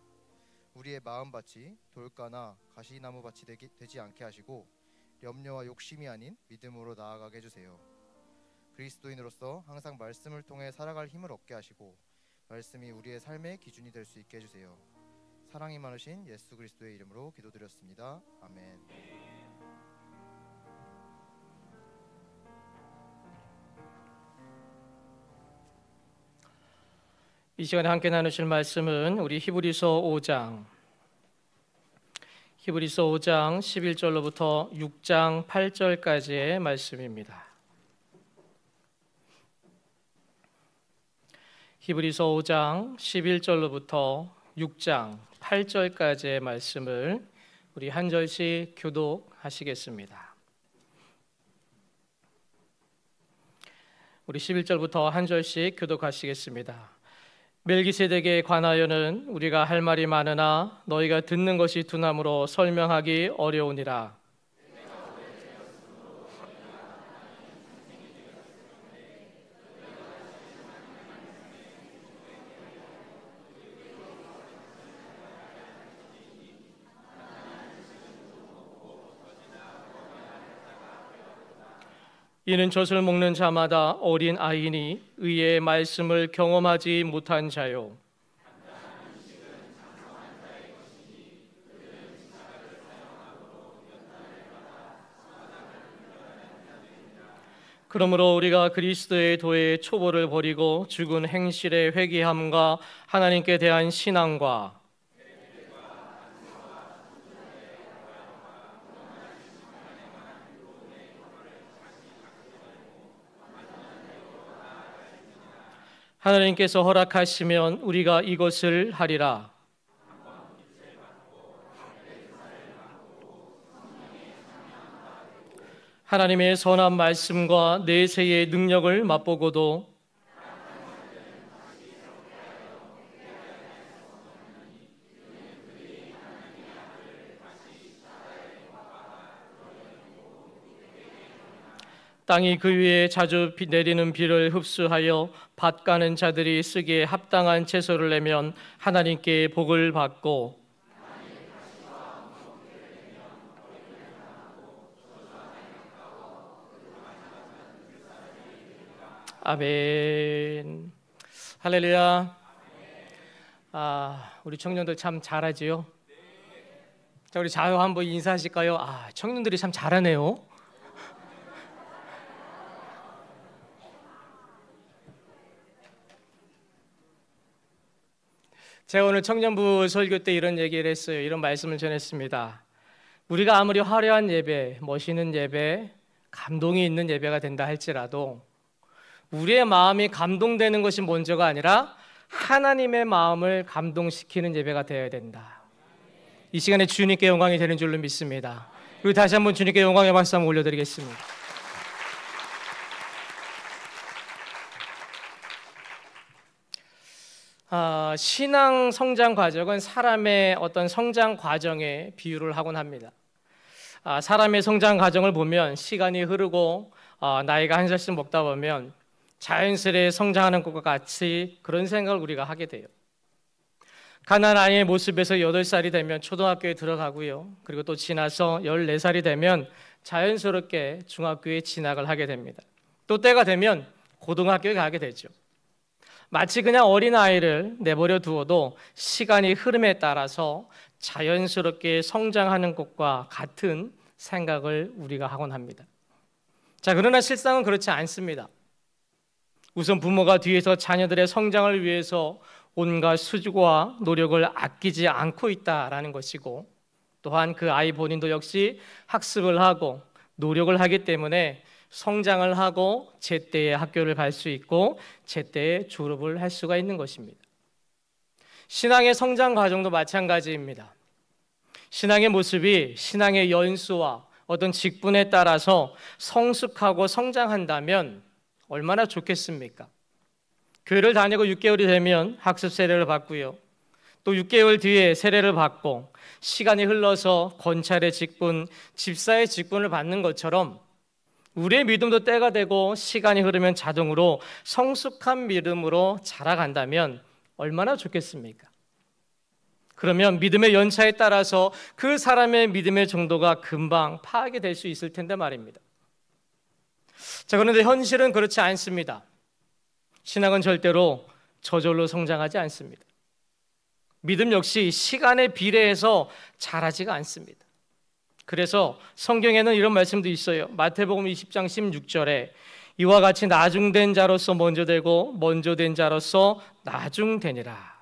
Speaker 5: 우리의 마음밭이 돌가나 가시나무밭이 되지 않게 하시고 염려와 욕심이 아닌 믿음으로 나아가게 해주세요. 그리스도인으로서 항상 말씀을 통해 살아갈 힘을 얻게 하시고 말씀이 우리의 삶의 기준이 될 수 있게 해주세요. 사랑이 많으신 예수 그리스도의 이름으로 기도드렸습니다. 아멘.
Speaker 17: 이 시간에 함께 나누실 말씀은 우리 히브리서 5장 11절로부터 6장 8절까지의 말씀입니다. 히브리서 5장 11절로부터 6장 8절까지의 말씀을 우리 한 절씩 교독하시겠습니다. 우리 11절부터 한 절씩 교독하시겠습니다. 멜기세덱에 관하여는 우리가 할 말이 많으나 너희가 듣는 것이 둔함으로 설명하기 어려우니라. 이는 젖을 먹는 자마다 어린 아이니 의의 말씀을 경험하지 못한 자요. 그러므로 우리가 그리스도의 도의 초보를 버리고 죽은 행실의 회개함과 하나님께 대한 신앙과 하나님께서 허락하시면 우리가 이것을 하리라. 하나님의 선한 말씀과 내세의 능력을 맛보고도 땅이 그 위에 자주 내리는 비를 흡수하여 밭 가는 자들이 쓰기에 합당한 채소를 내면 하나님께 복을 받고 아멘. 할렐루야. 우리 청년들 참 잘하지요? 자, 우리 자유 한번 인사하실까요? 청년들이 참 잘하네요. 제가 오늘 청년부 설교 때 이런 얘기를 했어요. 이런 말씀을 전했습니다. 우리가 아무리 화려한 예배, 멋있는 예배, 감동이 있는 예배가 된다 할지라도 우리의 마음이 감동되는 것이 먼저가 아니라 하나님의 마음을 감동시키는 예배가 되어야 된다. 이 시간에 주님께 영광이 되는 줄로 믿습니다. 그리고 다시 한번 주님께 영광의 박수 한번 올려드리겠습니다. 신앙 성장 과정은 사람의 어떤 성장 과정에 비유를 하곤 합니다. 사람의 성장 과정을 보면 시간이 흐르고 나이가 한 살씩 먹다 보면 자연스레 성장하는 것과 같이 그런 생각을 우리가 하게 돼요. 가난한 아이의 모습에서 8살이 되면 초등학교에 들어가고요. 그리고 또 지나서 14살이 되면 자연스럽게 중학교에 진학을 하게 됩니다. 또 때가 되면 고등학교에 가게 되죠. 마치 그냥 어린아이를 내버려 두어도 시간이 흐름에 따라서 자연스럽게 성장하는 것과 같은 생각을 우리가 하곤 합니다. 자, 그러나 실상은 그렇지 않습니다. 우선 부모가 뒤에서 자녀들의 성장을 위해서 온갖 수고와 노력을 아끼지 않고 있다라는 것이고, 또한 그 아이 본인도 역시 학습을 하고 노력을 하기 때문에 성장을 하고 제때에 학교를 갈 수 있고 제때에 졸업을 할 수가 있는 것입니다. 신앙의 성장 과정도 마찬가지입니다. 신앙의 모습이 신앙의 연수와 어떤 직분에 따라서 성숙하고 성장한다면 얼마나 좋겠습니까? 교회를 다니고 6개월이 되면 학습 세례를 받고요. 또 6개월 뒤에 세례를 받고 시간이 흘러서 권찰의 직분, 집사의 직분을 받는 것처럼 우리의 믿음도 때가 되고 시간이 흐르면 자동으로 성숙한 믿음으로 자라간다면 얼마나 좋겠습니까? 그러면 믿음의 연차에 따라서 그 사람의 믿음의 정도가 금방 파악이 될 수 있을 텐데 말입니다. 자, 그런데 현실은 그렇지 않습니다. 신앙은 절대로 저절로 성장하지 않습니다. 믿음 역시 시간에 비례해서 자라지가 않습니다. 그래서 성경에는 이런 말씀도 있어요. 마태복음 20장 16절에 이와 같이 나중된 자로서 먼저 되고 먼저 된 자로서 나중되니라.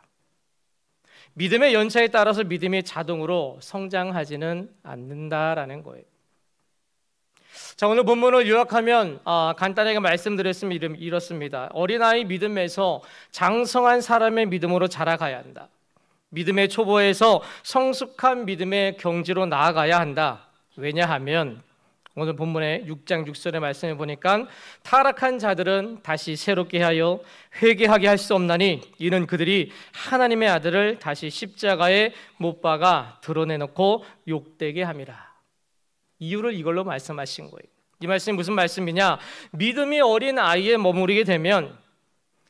Speaker 17: 믿음의 연차에 따라서 믿음이 자동으로 성장하지는 않는다라는 거예요. 자, 오늘 본문을 요약하면 간단하게 말씀드렸으면 이렇습니다. 어린아이 믿음에서 장성한 사람의 믿음으로 자라가야 한다. 믿음의 초보에서 성숙한 믿음의 경지로 나아가야 한다. 왜냐하면 오늘 본문의 6장 6절의 말씀을 보니까 타락한 자들은 다시 새롭게 하여 회개하게 할 수 없나니 이는 그들이 하나님의 아들을 다시 십자가에 못 박아 드러내놓고 욕되게 함이라. 이유를 이걸로 말씀하신 거예요. 이 말씀이 무슨 말씀이냐? 믿음이 어린 아이에 머무르게 되면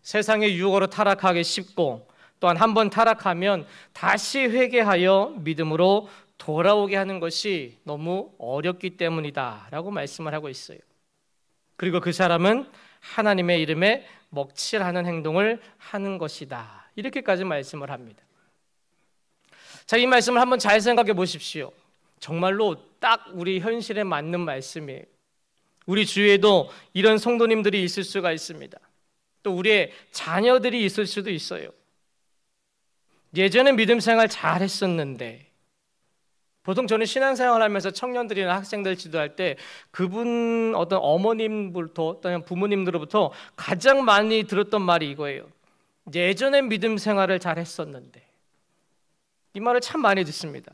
Speaker 17: 세상의 유혹으로 타락하기 쉽고, 또한 한번 타락하면 다시 회개하여 믿음으로 돌아오게 하는 것이 너무 어렵기 때문이다 라고 말씀을 하고 있어요. 그리고 그 사람은 하나님의 이름에 먹칠하는 행동을 하는 것이다, 이렇게까지 말씀을 합니다. 자, 이 말씀을 한번 잘 생각해 보십시오. 정말로 딱 우리 현실에 맞는 말씀이에요. 우리 주위에도 이런 성도님들이 있을 수가 있습니다. 또 우리의 자녀들이 있을 수도 있어요. 예전에 믿음 생활 잘 했었는데, 보통 저는 신앙생활 하면서 청년들이나 학생들 지도할 때 그분 어떤 어머님부터 어떤 부모님들로부터 가장 많이 들었던 말이 이거예요. 예전에 믿음 생활을 잘 했었는데. 이 말을 참 많이 듣습니다.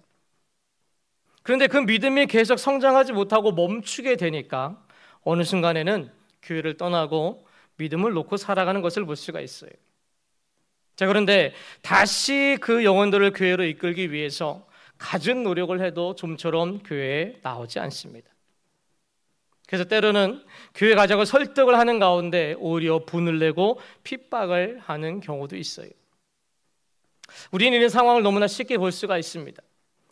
Speaker 17: 그런데 그 믿음이 계속 성장하지 못하고 멈추게 되니까 어느 순간에는 교회를 떠나고 믿음을 놓고 살아가는 것을 볼 수가 있어요. 자, 그런데 다시 그 영혼들을 교회로 이끌기 위해서 갖은 노력을 해도 좀처럼 교회에 나오지 않습니다. 그래서 때로는 교회 가자고 설득을 하는 가운데 오히려 분을 내고 핍박을 하는 경우도 있어요. 우리는 이런 상황을 너무나 쉽게 볼 수가 있습니다.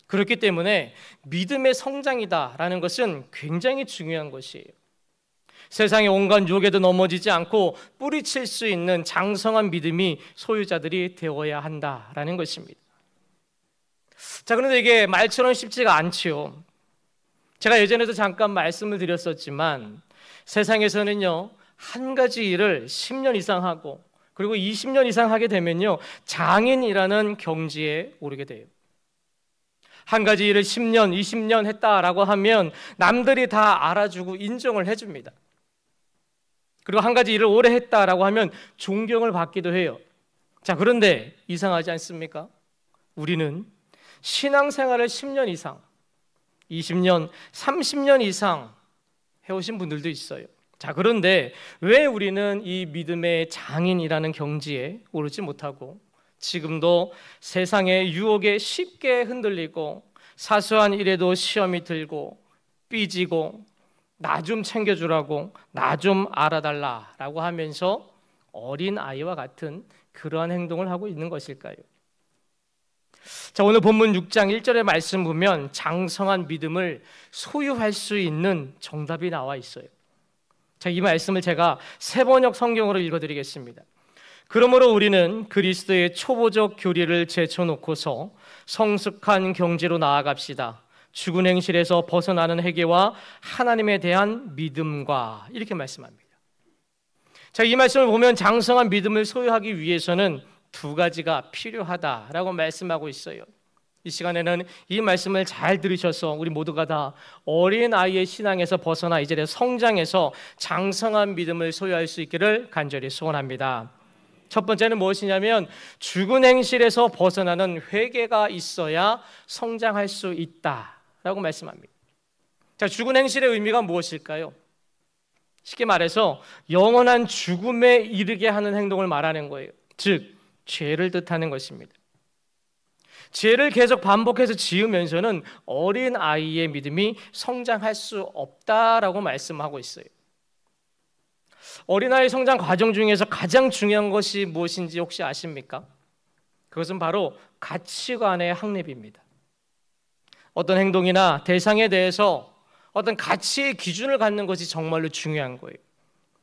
Speaker 17: 그렇기 때문에 믿음의 성장이다라는 것은 굉장히 중요한 것이에요. 세상의 온갖 유혹에도 넘어지지 않고 뿌리칠 수 있는 장성한 믿음이 소유자들이 되어야 한다라는 것입니다. 자, 그런데 이게 말처럼 쉽지가 않지요. 제가 예전에도 잠깐 말씀을 드렸었지만 세상에서는요, 한 가지 일을 10년 이상 하고 그리고 20년 이상 하게 되면요, 장인이라는 경지에 오르게 돼요. 한 가지 일을 10년, 20년 했다라고 하면 남들이 다 알아주고 인정을 해줍니다. 그리고 한 가지 일을 오래 했다라고 하면 존경을 받기도 해요. 자, 그런데 이상하지 않습니까? 우리는 신앙생활을 10년 이상, 20년, 30년 이상 해오신 분들도 있어요. 자, 그런데 왜 우리는 이 믿음의 장인이라는 경지에 오르지 못하고 지금도 세상의 유혹에 쉽게 흔들리고 사소한 일에도 시험이 들고 삐지고 나 좀 챙겨주라고, 나 좀 알아달라라고 하면서 어린 아이와 같은 그러한 행동을 하고 있는 것일까요? 자, 오늘 본문 6장 1절의 말씀 보면 장성한 믿음을 소유할 수 있는 정답이 나와 있어요. 자, 이 말씀을 제가 세번역 성경으로 읽어드리겠습니다. 그러므로 우리는 그리스도의 초보적 교리를 제쳐놓고서 성숙한 경지로 나아갑시다. 죽은 행실에서 벗어나는 회개와 하나님에 대한 믿음과, 이렇게 말씀합니다. 자, 이 말씀을 보면 장성한 믿음을 소유하기 위해서는 두 가지가 필요하다라고 말씀하고 있어요. 이 시간에는 이 말씀을 잘 들으셔서 우리 모두가 다 어린아이의 신앙에서 벗어나 이제 성장해서 장성한 믿음을 소유할 수 있기를 간절히 소원합니다. 첫 번째는 무엇이냐면 죽은 행실에서 벗어나는 회개가 있어야 성장할 수 있다라고 말씀합니다. 자, 죽은 행실의 의미가 무엇일까요? 쉽게 말해서 영원한 죽음에 이르게 하는 행동을 말하는 거예요. 즉, 죄를 뜻하는 것입니다. 죄를 계속 반복해서 지으면서는 어린아이의 믿음이 성장할 수 없다라고 말씀하고 있어요. 어린아이 성장 과정 중에서 가장 중요한 것이 무엇인지 혹시 아십니까? 그것은 바로 가치관의 확립입니다. 어떤 행동이나 대상에 대해서 어떤 가치의 기준을 갖는 것이 정말로 중요한 거예요.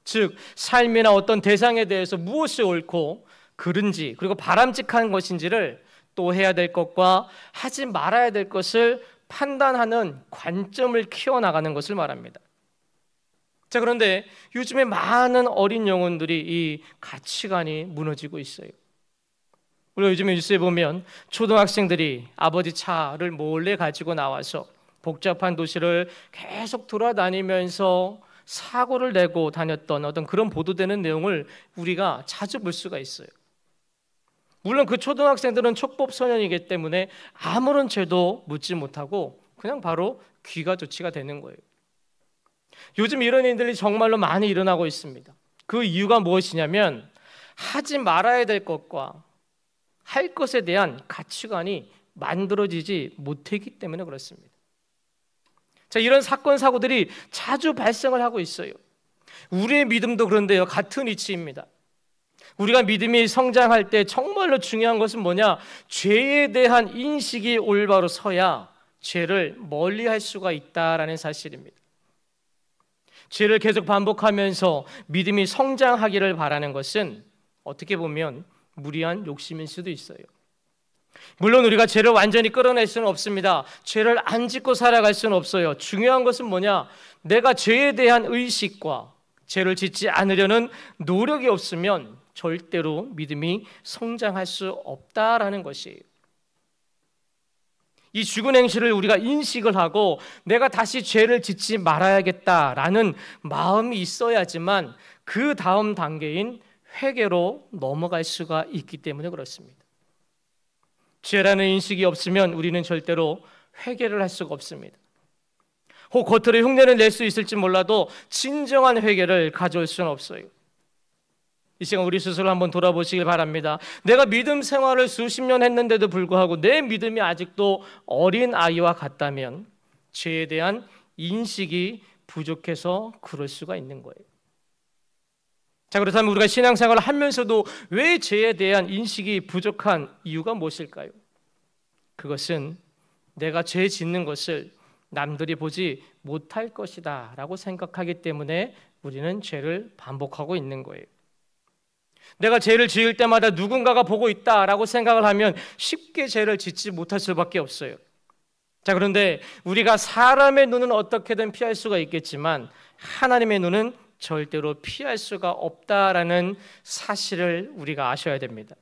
Speaker 17: 즉, 삶이나 어떤 대상에 대해서 무엇이 옳고 그른지, 그리고 바람직한 것인지를 또 해야 될 것과 하지 말아야 될 것을 판단하는 관점을 키워나가는 것을 말합니다. 자, 그런데 요즘에 많은 어린 영혼들이 이 가치관이 무너지고 있어요. 우리가 요즘에 뉴스에 보면 초등학생들이 아버지 차를 몰래 가지고 나와서 복잡한 도시를 계속 돌아다니면서 사고를 내고 다녔던 어떤 그런 보도되는 내용을 우리가 자주 볼 수가 있어요. 물론 그 초등학생들은 촉법 소년이기 때문에 아무런 죄도 묻지 못하고 그냥 바로 귀가 조치가 되는 거예요. 요즘 이런 일들이 정말로 많이 일어나고 있습니다. 그 이유가 무엇이냐면 하지 말아야 될 것과 할 것에 대한 가치관이 만들어지지 못했기 때문에 그렇습니다. 자, 이런 사건 사고들이 자주 발생을 하고 있어요. 우리의 믿음도 그런데요, 같은 이치입니다. 우리가 믿음이 성장할 때 정말로 중요한 것은 뭐냐? 죄에 대한 인식이 올바로 서야 죄를 멀리할 수가 있다라는 사실입니다. 죄를 계속 반복하면서 믿음이 성장하기를 바라는 것은 어떻게 보면 무리한 욕심일 수도 있어요. 물론 우리가 죄를 완전히 끌어낼 수는 없습니다. 죄를 안 짓고 살아갈 수는 없어요. 중요한 것은 뭐냐? 내가 죄에 대한 의식과 죄를 짓지 않으려는 노력이 없으면 절대로 믿음이 성장할 수 없다라는 것이에요. 이 죽은 행실을 우리가 인식을 하고 내가 다시 죄를 짓지 말아야겠다라는 마음이 있어야지만 그 다음 단계인 회개로 넘어갈 수가 있기 때문에 그렇습니다. 죄라는 인식이 없으면 우리는 절대로 회개를 할 수가 없습니다. 혹 겉으로 흉내를 낼 수 있을지 몰라도 진정한 회개를 가져올 수는 없어요. 이 시간 우리 스스로 한번 돌아보시길 바랍니다. 내가 믿음 생활을 수십 년 했는데도 불구하고 내 믿음이 아직도 어린 아이와 같다면 죄에 대한 인식이 부족해서 그럴 수가 있는 거예요. 자, 그렇다면 우리가 신앙생활을 하면서도 왜 죄에 대한 인식이 부족한 이유가 무엇일까요? 그것은 내가 죄 짓는 것을 남들이 보지 못할 것이다 라고 생각하기 때문에 우리는 죄를 반복하고 있는 거예요. 내가 죄를 지을 때마다 누군가가 보고 있다라고 생각을 하면 쉽게 죄를 짓지 못할 수밖에 없어요. 자, 그런데 우리가 사람의 눈은 어떻게든 피할 수가 있겠지만 하나님의 눈은 절대로 피할 수가 없다라는 사실을 우리가 아셔야 됩니다.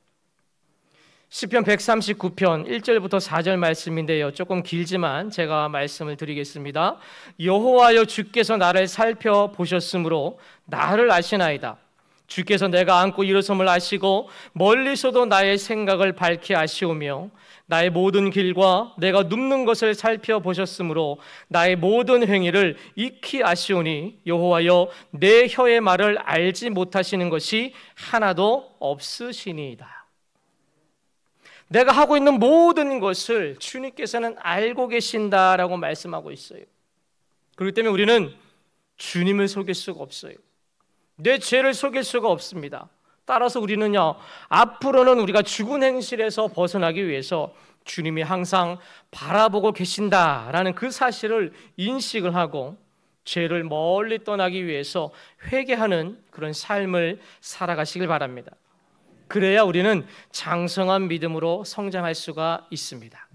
Speaker 17: 시편 139편 1절부터 4절 말씀인데요, 조금 길지만 제가 말씀을 드리겠습니다. 여호와여, 주께서 나를 살펴보셨으므로 나를 아시나이다. 주께서 내가 앉고 일어섬을 아시고 멀리서도 나의 생각을 밝히 아시오며 나의 모든 길과 내가 눕는 것을 살펴보셨으므로 나의 모든 행위를 익히 아시오니 여호와여, 내 혀의 말을 알지 못하시는 것이 하나도 없으시니이다. 내가 하고 있는 모든 것을 주님께서는 알고 계신다라고 말씀하고 있어요. 그렇기 때문에 우리는 주님을 속일 수가 없어요. 내 죄를 속일 수가 없습니다. 따라서 우리는요, 앞으로는 우리가 죽은 행실에서 벗어나기 위해서 주님이 항상 바라보고 계신다라는 그 사실을 인식을 하고 죄를 멀리 떠나기 위해서 회개하는 그런 삶을 살아가시길 바랍니다. 그래야 우리는 장성한 믿음으로 성장할 수가 있습니다.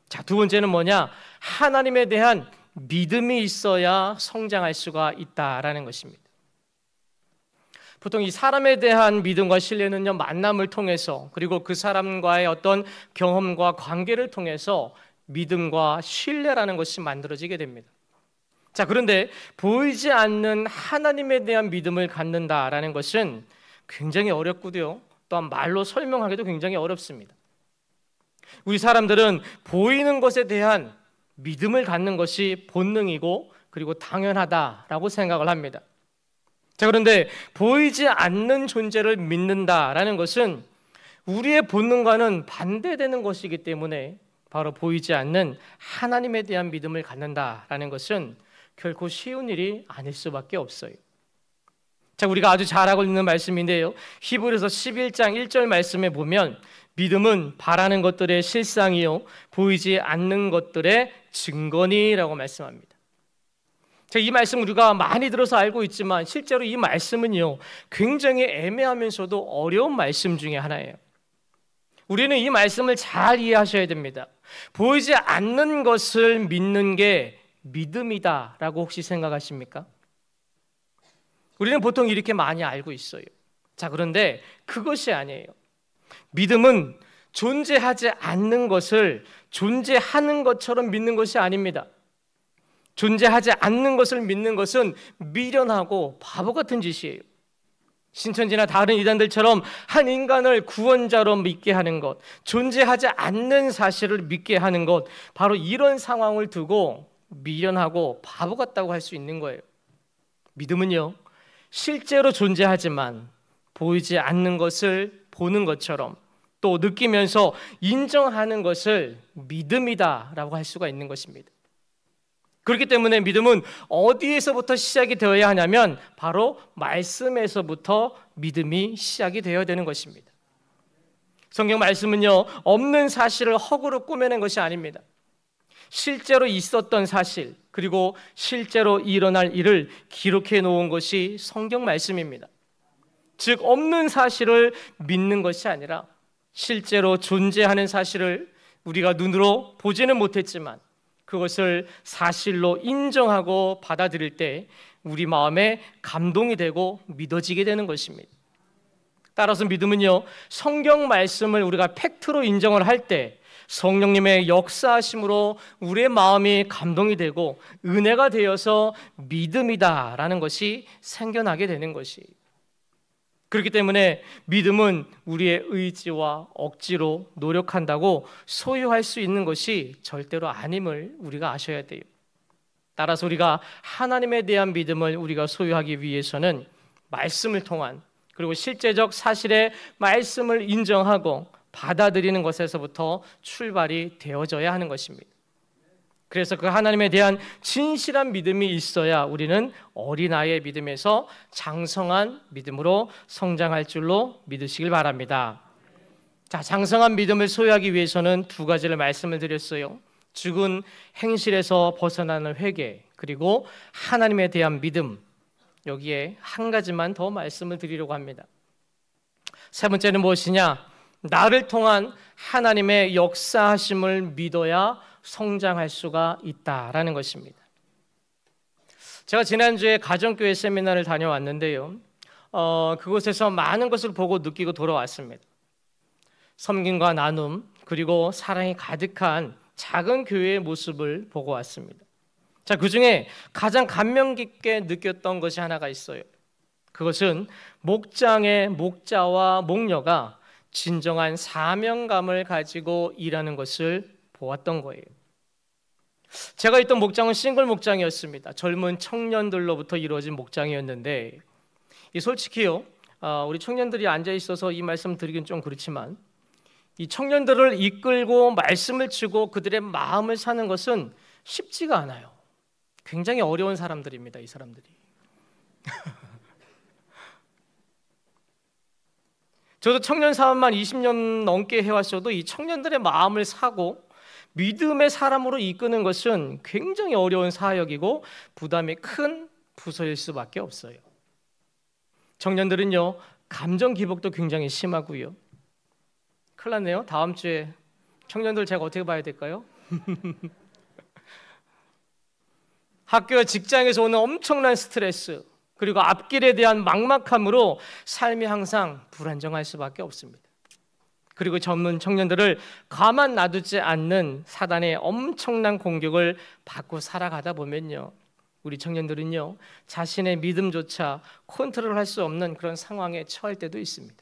Speaker 17: 자, 두 번째는 뭐냐? 하나님에 대한 믿음이 있어야 성장할 수가 있다라는 것입니다. 보통 이 사람에 대한 믿음과 신뢰는요, 만남을 통해서 그리고 그 사람과의 어떤 경험과 관계를 통해서 믿음과 신뢰라는 것이 만들어지게 됩니다. 자, 그런데 보이지 않는 하나님에 대한 믿음을 갖는다라는 것은 굉장히 어렵고요, 또한 말로 설명하기도 굉장히 어렵습니다. 우리 사람들은 보이는 것에 대한 믿음을 갖는 것이 본능이고 그리고 당연하다라고 생각을 합니다. 자, 그런데 보이지 않는 존재를 믿는다라는 것은 우리의 본능과는 반대되는 것이기 때문에 바로 보이지 않는 하나님에 대한 믿음을 갖는다라는 것은 결코 쉬운 일이 아닐 수밖에 없어요. 자, 우리가 아주 잘 알고 있는 말씀인데요, 히브리서 11장 1절 말씀에 보면 믿음은 바라는 것들의 실상이요 보이지 않는 것들의 증거니라고 말씀합니다. 자, 이 말씀 우리가 많이 들어서 알고 있지만 실제로 이 말씀은요, 굉장히 애매하면서도 어려운 말씀 중에 하나예요. 우리는 이 말씀을 잘 이해하셔야 됩니다. 보이지 않는 것을 믿는 게 믿음이다라고 혹시 생각하십니까? 우리는 보통 이렇게 많이 알고 있어요. 자, 그런데 그것이 아니에요. 믿음은 존재하지 않는 것을 존재하는 것처럼 믿는 것이 아닙니다. 존재하지 않는 것을 믿는 것은 미련하고 바보 같은 짓이에요. 신천지나 다른 이단들처럼 한 인간을 구원자로 믿게 하는 것, 존재하지 않는 사실을 믿게 하는 것, 바로 이런 상황을 두고 미련하고 바보 같다고 할 수 있는 거예요. 믿음은요, 실제로 존재하지만 보이지 않는 것을 보는 것처럼 또 느끼면서 인정하는 것을 믿음이다라고 할 수가 있는 것입니다. 그렇기 때문에 믿음은 어디에서부터 시작이 되어야 하냐면 바로 말씀에서부터 믿음이 시작이 되어야 되는 것입니다. 성경 말씀은요, 없는 사실을 허구로 꾸며낸 것이 아닙니다. 실제로 있었던 사실 그리고 실제로 일어날 일을 기록해 놓은 것이 성경 말씀입니다. 즉, 없는 사실을 믿는 것이 아니라 실제로 존재하는 사실을 우리가 눈으로 보지는 못했지만 그것을 사실로 인정하고 받아들일 때 우리 마음에 감동이 되고 믿어지게 되는 것입니다. 따라서 믿음은요, 성경 말씀을 우리가 팩트로 인정을 할 때 성령님의 역사하심으로 우리의 마음이 감동이 되고 은혜가 되어서 믿음이다라는 것이 생겨나게 되는 것이에요. 그렇기 때문에 믿음은 우리의 의지와 억지로 노력한다고 소유할 수 있는 것이 절대로 아님을 우리가 아셔야 돼요. 따라서 우리가 하나님에 대한 믿음을 우리가 소유하기 위해서는 말씀을 통한 그리고 실제적 사실의 말씀을 인정하고 받아들이는 것에서부터 출발이 되어져야 하는 것입니다. 그래서 그 하나님에 대한 진실한 믿음이 있어야 우리는 어린아이의 믿음에서 장성한 믿음으로 성장할 줄로 믿으시길 바랍니다. 자, 장성한 믿음을 소유하기 위해서는 두 가지를 말씀을 드렸어요. 죽은 행실에서 벗어나는 회개, 그리고 하나님에 대한 믿음. 여기에 한 가지만 더 말씀을 드리려고 합니다. 세 번째는 무엇이냐? 나를 통한 하나님의 역사하심을 믿어야 성장할 수가 있다라는 것입니다. 제가 지난주에 가정교회 세미나를 다녀왔는데요, 그곳에서 많은 것을 보고 느끼고 돌아왔습니다. 섬김과 나눔 그리고 사랑이 가득한 작은 교회의 모습을 보고 왔습니다. 자, 그중에 가장 감명 깊게 느꼈던 것이 하나가 있어요. 그것은 목장의 목자와 목녀가 진정한 사명감을 가지고 일하는 것을 보았던 거예요. 제가 있던 목장은 싱글 목장이었습니다. 젊은 청년들로부터 이루어진 목장이었는데, 솔직히요, 우리 청년들이 앉아 있어서 이 말씀 드리긴 좀 그렇지만 이 청년들을 이끌고 말씀을 주고 그들의 마음을 사는 것은 쉽지가 않아요. 굉장히 어려운 사람들입니다, 이 사람들이. 저도 청년 사업만 20년 넘게 해왔어도 이 청년들의 마음을 사고 믿음의 사람으로 이끄는 것은 굉장히 어려운 사역이고 부담이 큰 부서일 수밖에 없어요. 청년들은요, 감정 기복도 굉장히 심하고요. 큰일 났네요. 다음 주에 청년들 제가 어떻게 봐야 될까요? 학교 직장에서 오는 엄청난 스트레스, 그리고 앞길에 대한 막막함으로 삶이 항상 불안정할 수밖에 없습니다. 그리고 젊은 청년들을 가만 놔두지 않는 사단의 엄청난 공격을 받고 살아가다 보면요, 우리 청년들은요, 자신의 믿음조차 컨트롤할 수 없는 그런 상황에 처할 때도 있습니다.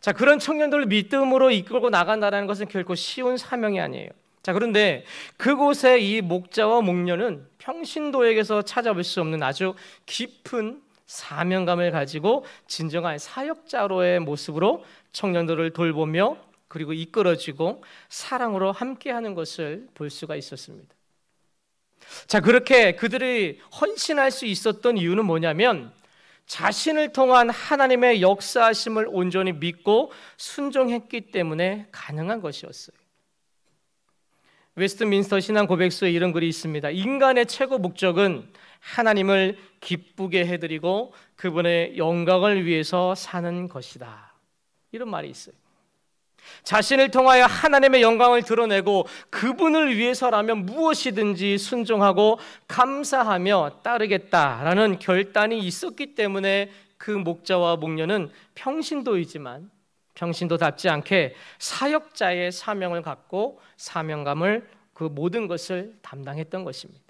Speaker 17: 자, 그런 청년들을 믿음으로 이끌고 나간다는 것은 결코 쉬운 사명이 아니에요. 자, 그런데 그곳에 이 목자와 목녀는 평신도에게서 찾아볼 수 없는 아주 깊은 사명감을 가지고 진정한 사역자로의 모습으로 청년들을 돌보며 그리고 이끌어주고 사랑으로 함께하는 것을 볼 수가 있었습니다. 자, 그렇게 그들이 헌신할 수 있었던 이유는 뭐냐면 자신을 통한 하나님의 역사하심을 온전히 믿고 순종했기 때문에 가능한 것이었어요. 웨스트민스터 신앙 고백서에 이런 글이 있습니다. 인간의 최고 목적은 하나님을 기쁘게 해드리고 그분의 영광을 위해서 사는 것이다. 이런 말이 있어요. 자신을 통하여 하나님의 영광을 드러내고 그분을 위해서라면 무엇이든지 순종하고 감사하며 따르겠다라는 결단이 있었기 때문에 그 목자와 목녀는 평신도이지만 평신도답지 않게 사역자의 사명을 갖고 사명감을 그 모든 것을 담당했던 것입니다.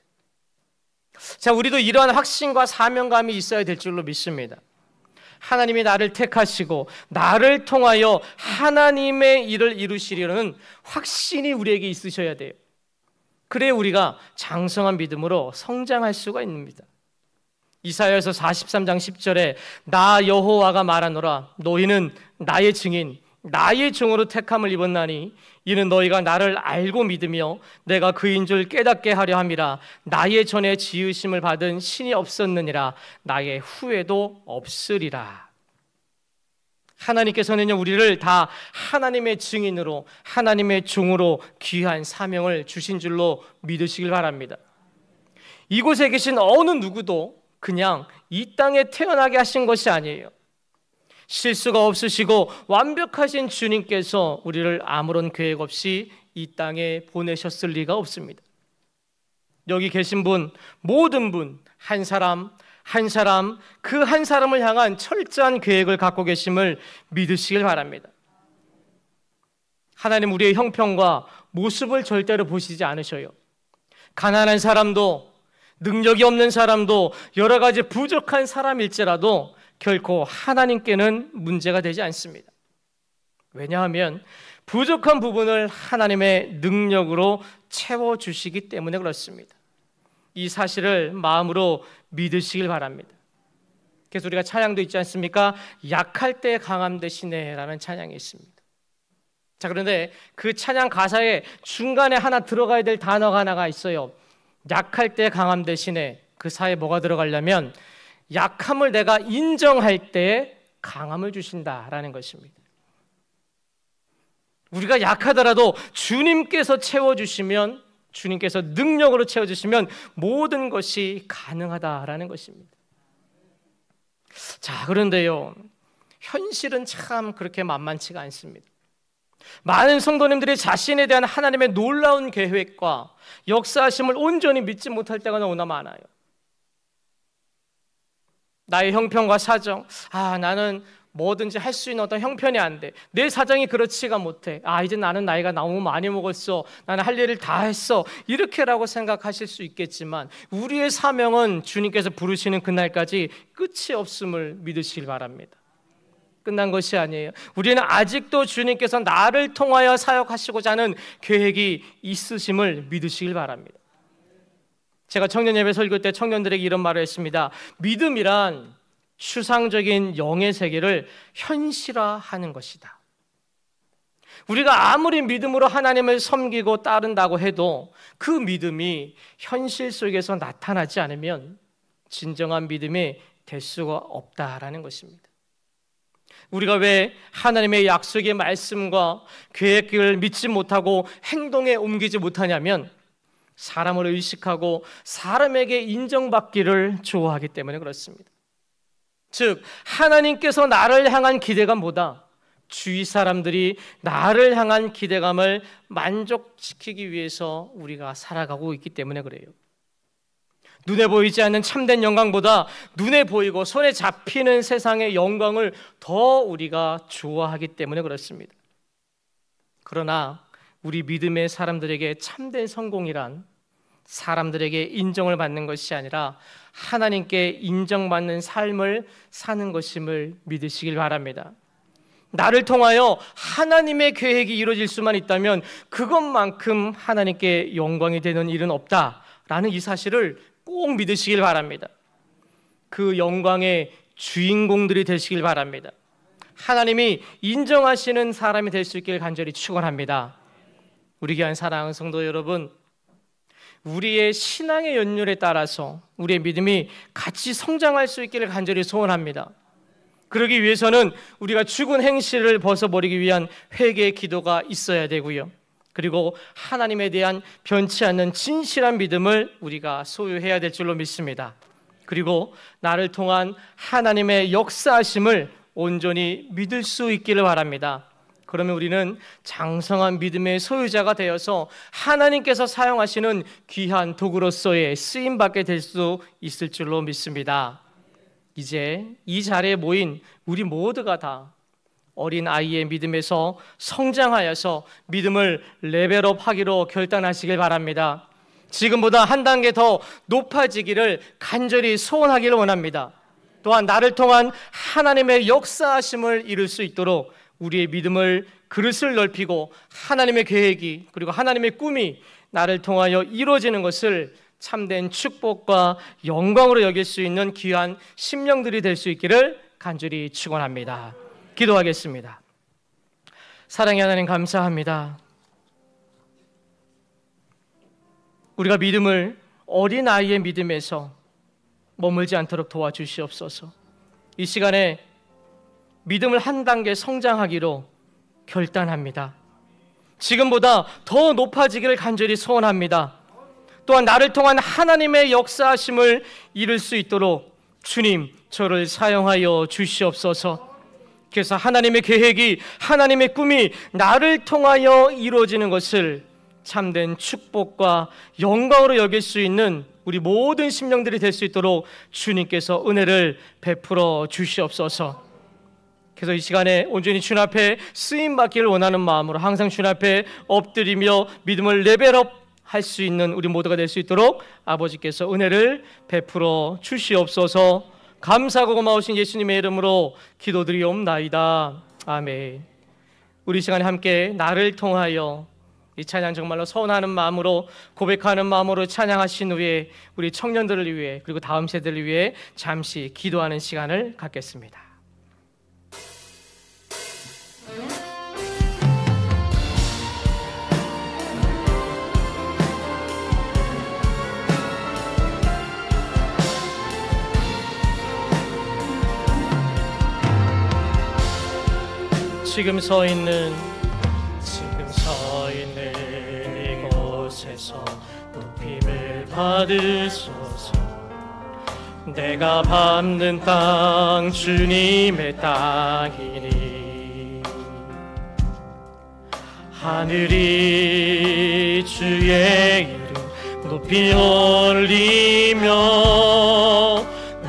Speaker 17: 자, 우리도 이러한 확신과 사명감이 있어야 될 줄로 믿습니다. 하나님이 나를 택하시고 나를 통하여 하나님의 일을 이루시려는 확신이 우리에게 있으셔야 돼요. 그래야 우리가 장성한 믿음으로 성장할 수가 있습니다. 이사야서 43장 10절에 나 여호와가 말하노라 너희는 나의 증인 나의 종으로 택함을 입었나니 이는 너희가 나를 알고 믿으며 내가 그인 줄 깨닫게 하려 함이라. 나의 전에 지으심을 받은 신이 없었느니라. 나의 후에도 없으리라. 하나님께서는요, 우리를 다 하나님의 증인으로 하나님의 종으로 귀한 사명을 주신 줄로 믿으시길 바랍니다. 이곳에 계신 어느 누구도 그냥 이 땅에 태어나게 하신 것이 아니에요. 실수가 없으시고 완벽하신 주님께서 우리를 아무런 계획 없이 이 땅에 보내셨을 리가 없습니다. 여기 계신 분, 모든 분, 한 사람 그 한 사람을 향한 철저한 계획을 갖고 계심을 믿으시길 바랍니다. 하나님 우리의 형편과 모습을 절대로 보시지 않으셔요. 가난한 사람도 능력이 없는 사람도 여러 가지 부족한 사람일지라도 결코 하나님께는 문제가 되지 않습니다. 왜냐하면 부족한 부분을 하나님의 능력으로 채워주시기 때문에 그렇습니다. 이 사실을 마음으로 믿으시길 바랍니다. 그래서 우리가 찬양도 있지 않습니까? 약할 때 강함 되시네 라는 찬양이 있습니다. 자, 그런데 그 찬양 가사에 중간에 하나 들어가야 될 단어가 하나가 있어요. 약할 때 강함 되시네. 그 사이에 뭐가 들어가려면 약함을 내가 인정할 때 강함을 주신다라는 것입니다. 우리가 약하더라도 주님께서 채워주시면, 주님께서 능력으로 채워주시면 모든 것이 가능하다라는 것입니다. 자, 그런데요, 현실은 참 그렇게 만만치가 않습니다. 많은 성도님들이 자신에 대한 하나님의 놀라운 계획과 역사하심을 온전히 믿지 못할 때가 너무나 많아요. 나의 형편과 사정, 나는 뭐든지 할 수 있는 어떤 형편이 안 돼. 내 사정이 그렇지가 못해. 이제 나는 나이가 너무 많이 먹었어. 나는 할 일을 다 했어. 이렇게라고 생각하실 수 있겠지만 우리의 사명은 주님께서 부르시는 그날까지 끝이 없음을 믿으시길 바랍니다. 끝난 것이 아니에요. 우리는 아직도 주님께서 나를 통하여 사역하시고자 하는 계획이 있으심을 믿으시길 바랍니다. 제가 청년예배 설교 때 청년들에게 이런 말을 했습니다. 믿음이란 추상적인 영의 세계를 현실화하는 것이다. 우리가 아무리 믿음으로 하나님을 섬기고 따른다고 해도 그 믿음이 현실 속에서 나타나지 않으면 진정한 믿음이 될 수가 없다라는 것입니다. 우리가 왜 하나님의 약속의 말씀과 계획을 믿지 못하고 행동에 옮기지 못하냐면 사람을 의식하고 사람에게 인정받기를 좋아하기 때문에 그렇습니다. 즉 하나님께서 나를 향한 기대감보다 주위 사람들이 나를 향한 기대감을 만족시키기 위해서 우리가 살아가고 있기 때문에 그래요. 눈에 보이지 않는 참된 영광보다 눈에 보이고 손에 잡히는 세상의 영광을 더 우리가 좋아하기 때문에 그렇습니다. 그러나 우리 믿음의 사람들에게 참된 성공이란 사람들에게 인정을 받는 것이 아니라 하나님께 인정받는 삶을 사는 것임을 믿으시길 바랍니다. 나를 통하여 하나님의 계획이 이루어질 수만 있다면 그것만큼 하나님께 영광이 되는 일은 없다라는 이 사실을 꼭 믿으시길 바랍니다. 그 영광의 주인공들이 되시길 바랍니다. 하나님이 인정하시는 사람이 될 수 있길 간절히 축원합니다. 우리 귀한 사랑하는 성도 여러분, 우리의 신앙의 연륜에 따라서 우리의 믿음이 같이 성장할 수 있기를 간절히 소원합니다. 그러기 위해서는 우리가 죽은 행실을 벗어버리기 위한 회개의 기도가 있어야 되고요. 그리고 하나님에 대한 변치 않는 진실한 믿음을 우리가 소유해야 될 줄로 믿습니다. 그리고 나를 통한 하나님의 역사하심을 온전히 믿을 수 있기를 바랍니다. 그러면 우리는 장성한 믿음의 소유자가 되어서 하나님께서 사용하시는 귀한 도구로서의 쓰임받게 될 수 있을 줄로 믿습니다. 이제 이 자리에 모인 우리 모두가 다 어린 아이의 믿음에서 성장하여서 믿음을 레벨업하기로 결단하시길 바랍니다. 지금보다 한 단계 더 높아지기를 간절히 소원하기를 원합니다. 또한 나를 통한 하나님의 역사하심을 이룰 수 있도록 우리의 믿음을 그릇을 넓히고 하나님의 계획이 그리고 하나님의 꿈이 나를 통하여 이루어지는 것을 참된 축복과 영광으로 여길 수 있는 귀한 심령들이 될 수 있기를 간절히 축원합니다. 기도하겠습니다. 사랑의 하나님 감사합니다. 우리가 믿음을 어린아이의 믿음에서 머물지 않도록 도와주시옵소서. 이 시간에 믿음을 한 단계 성장하기로 결단합니다. 지금보다 더 높아지기를 간절히 소원합니다. 또한 나를 통한 하나님의 역사하심을 이룰 수 있도록 주님 저를 사용하여 주시옵소서. 그래서 하나님의 계획이 하나님의 꿈이 나를 통하여 이루어지는 것을 참된 축복과 영광으로 여길 수 있는 우리 모든 심령들이 될 수 있도록 주님께서 은혜를 베풀어 주시옵소서. 그래서 이 시간에 온전히 주님 앞에 쓰임받기를 원하는 마음으로 항상 주님 앞에 엎드리며 믿음을 레벨업 할 수 있는 우리 모두가 될 수 있도록 아버지께서 은혜를 베풀어 주시옵소서. 감사하고 고마우신 예수님의 이름으로 기도드리옵나이다. 아멘. 우리 시간에 함께 나를 통하여 이 찬양 정말로 소원하는 마음으로 고백하는 마음으로 찬양하신 후에 우리 청년들을 위해 그리고 다음 세대를 위해 잠시 기도하는 시간을 갖겠습니다. 지금 서 있는 이곳에서 높임을 받으소서. 내가 밟는 땅 주님의 땅이니 하늘이 주의 이름 높이 올리며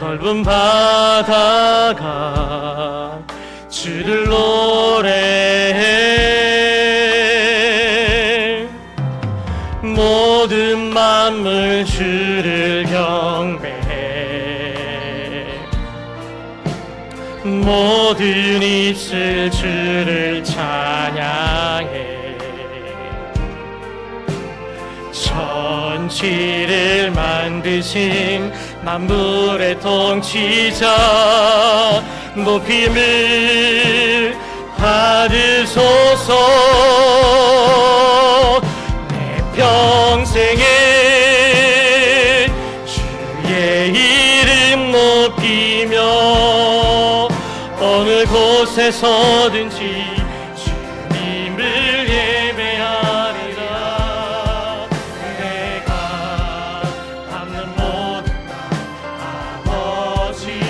Speaker 17: 넓은 바다가 주를 노래해 모든 만물 주를 경배해 모든 입술 주를 찬양해 천지를 만드신 만물의 통치자 높임을 받으소서. 내 평생에 주의 이름 높이며 어느 곳에서든지 주님을 예배하리라. 내가 밟는 모든 땅 아버지의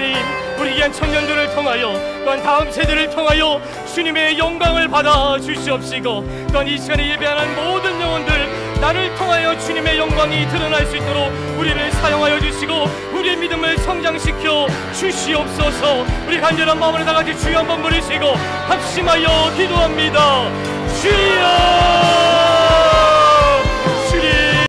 Speaker 17: 하나님, 우리 귀한 청년들을 통하여 또한 다음 세대를 통하여 주님의 영광을 받아 주시옵시고, 또한 이 시간에 예배하는 모든 영혼들 나를 통하여 주님의 영광이 드러날 수 있도록 우리를 사용하여 주시고 우리의 믿음을 성장시켜 주시옵소서. 우리 간절한 마음으로 다 같이 주여 한번 부르시고 합심하여 기도합니다.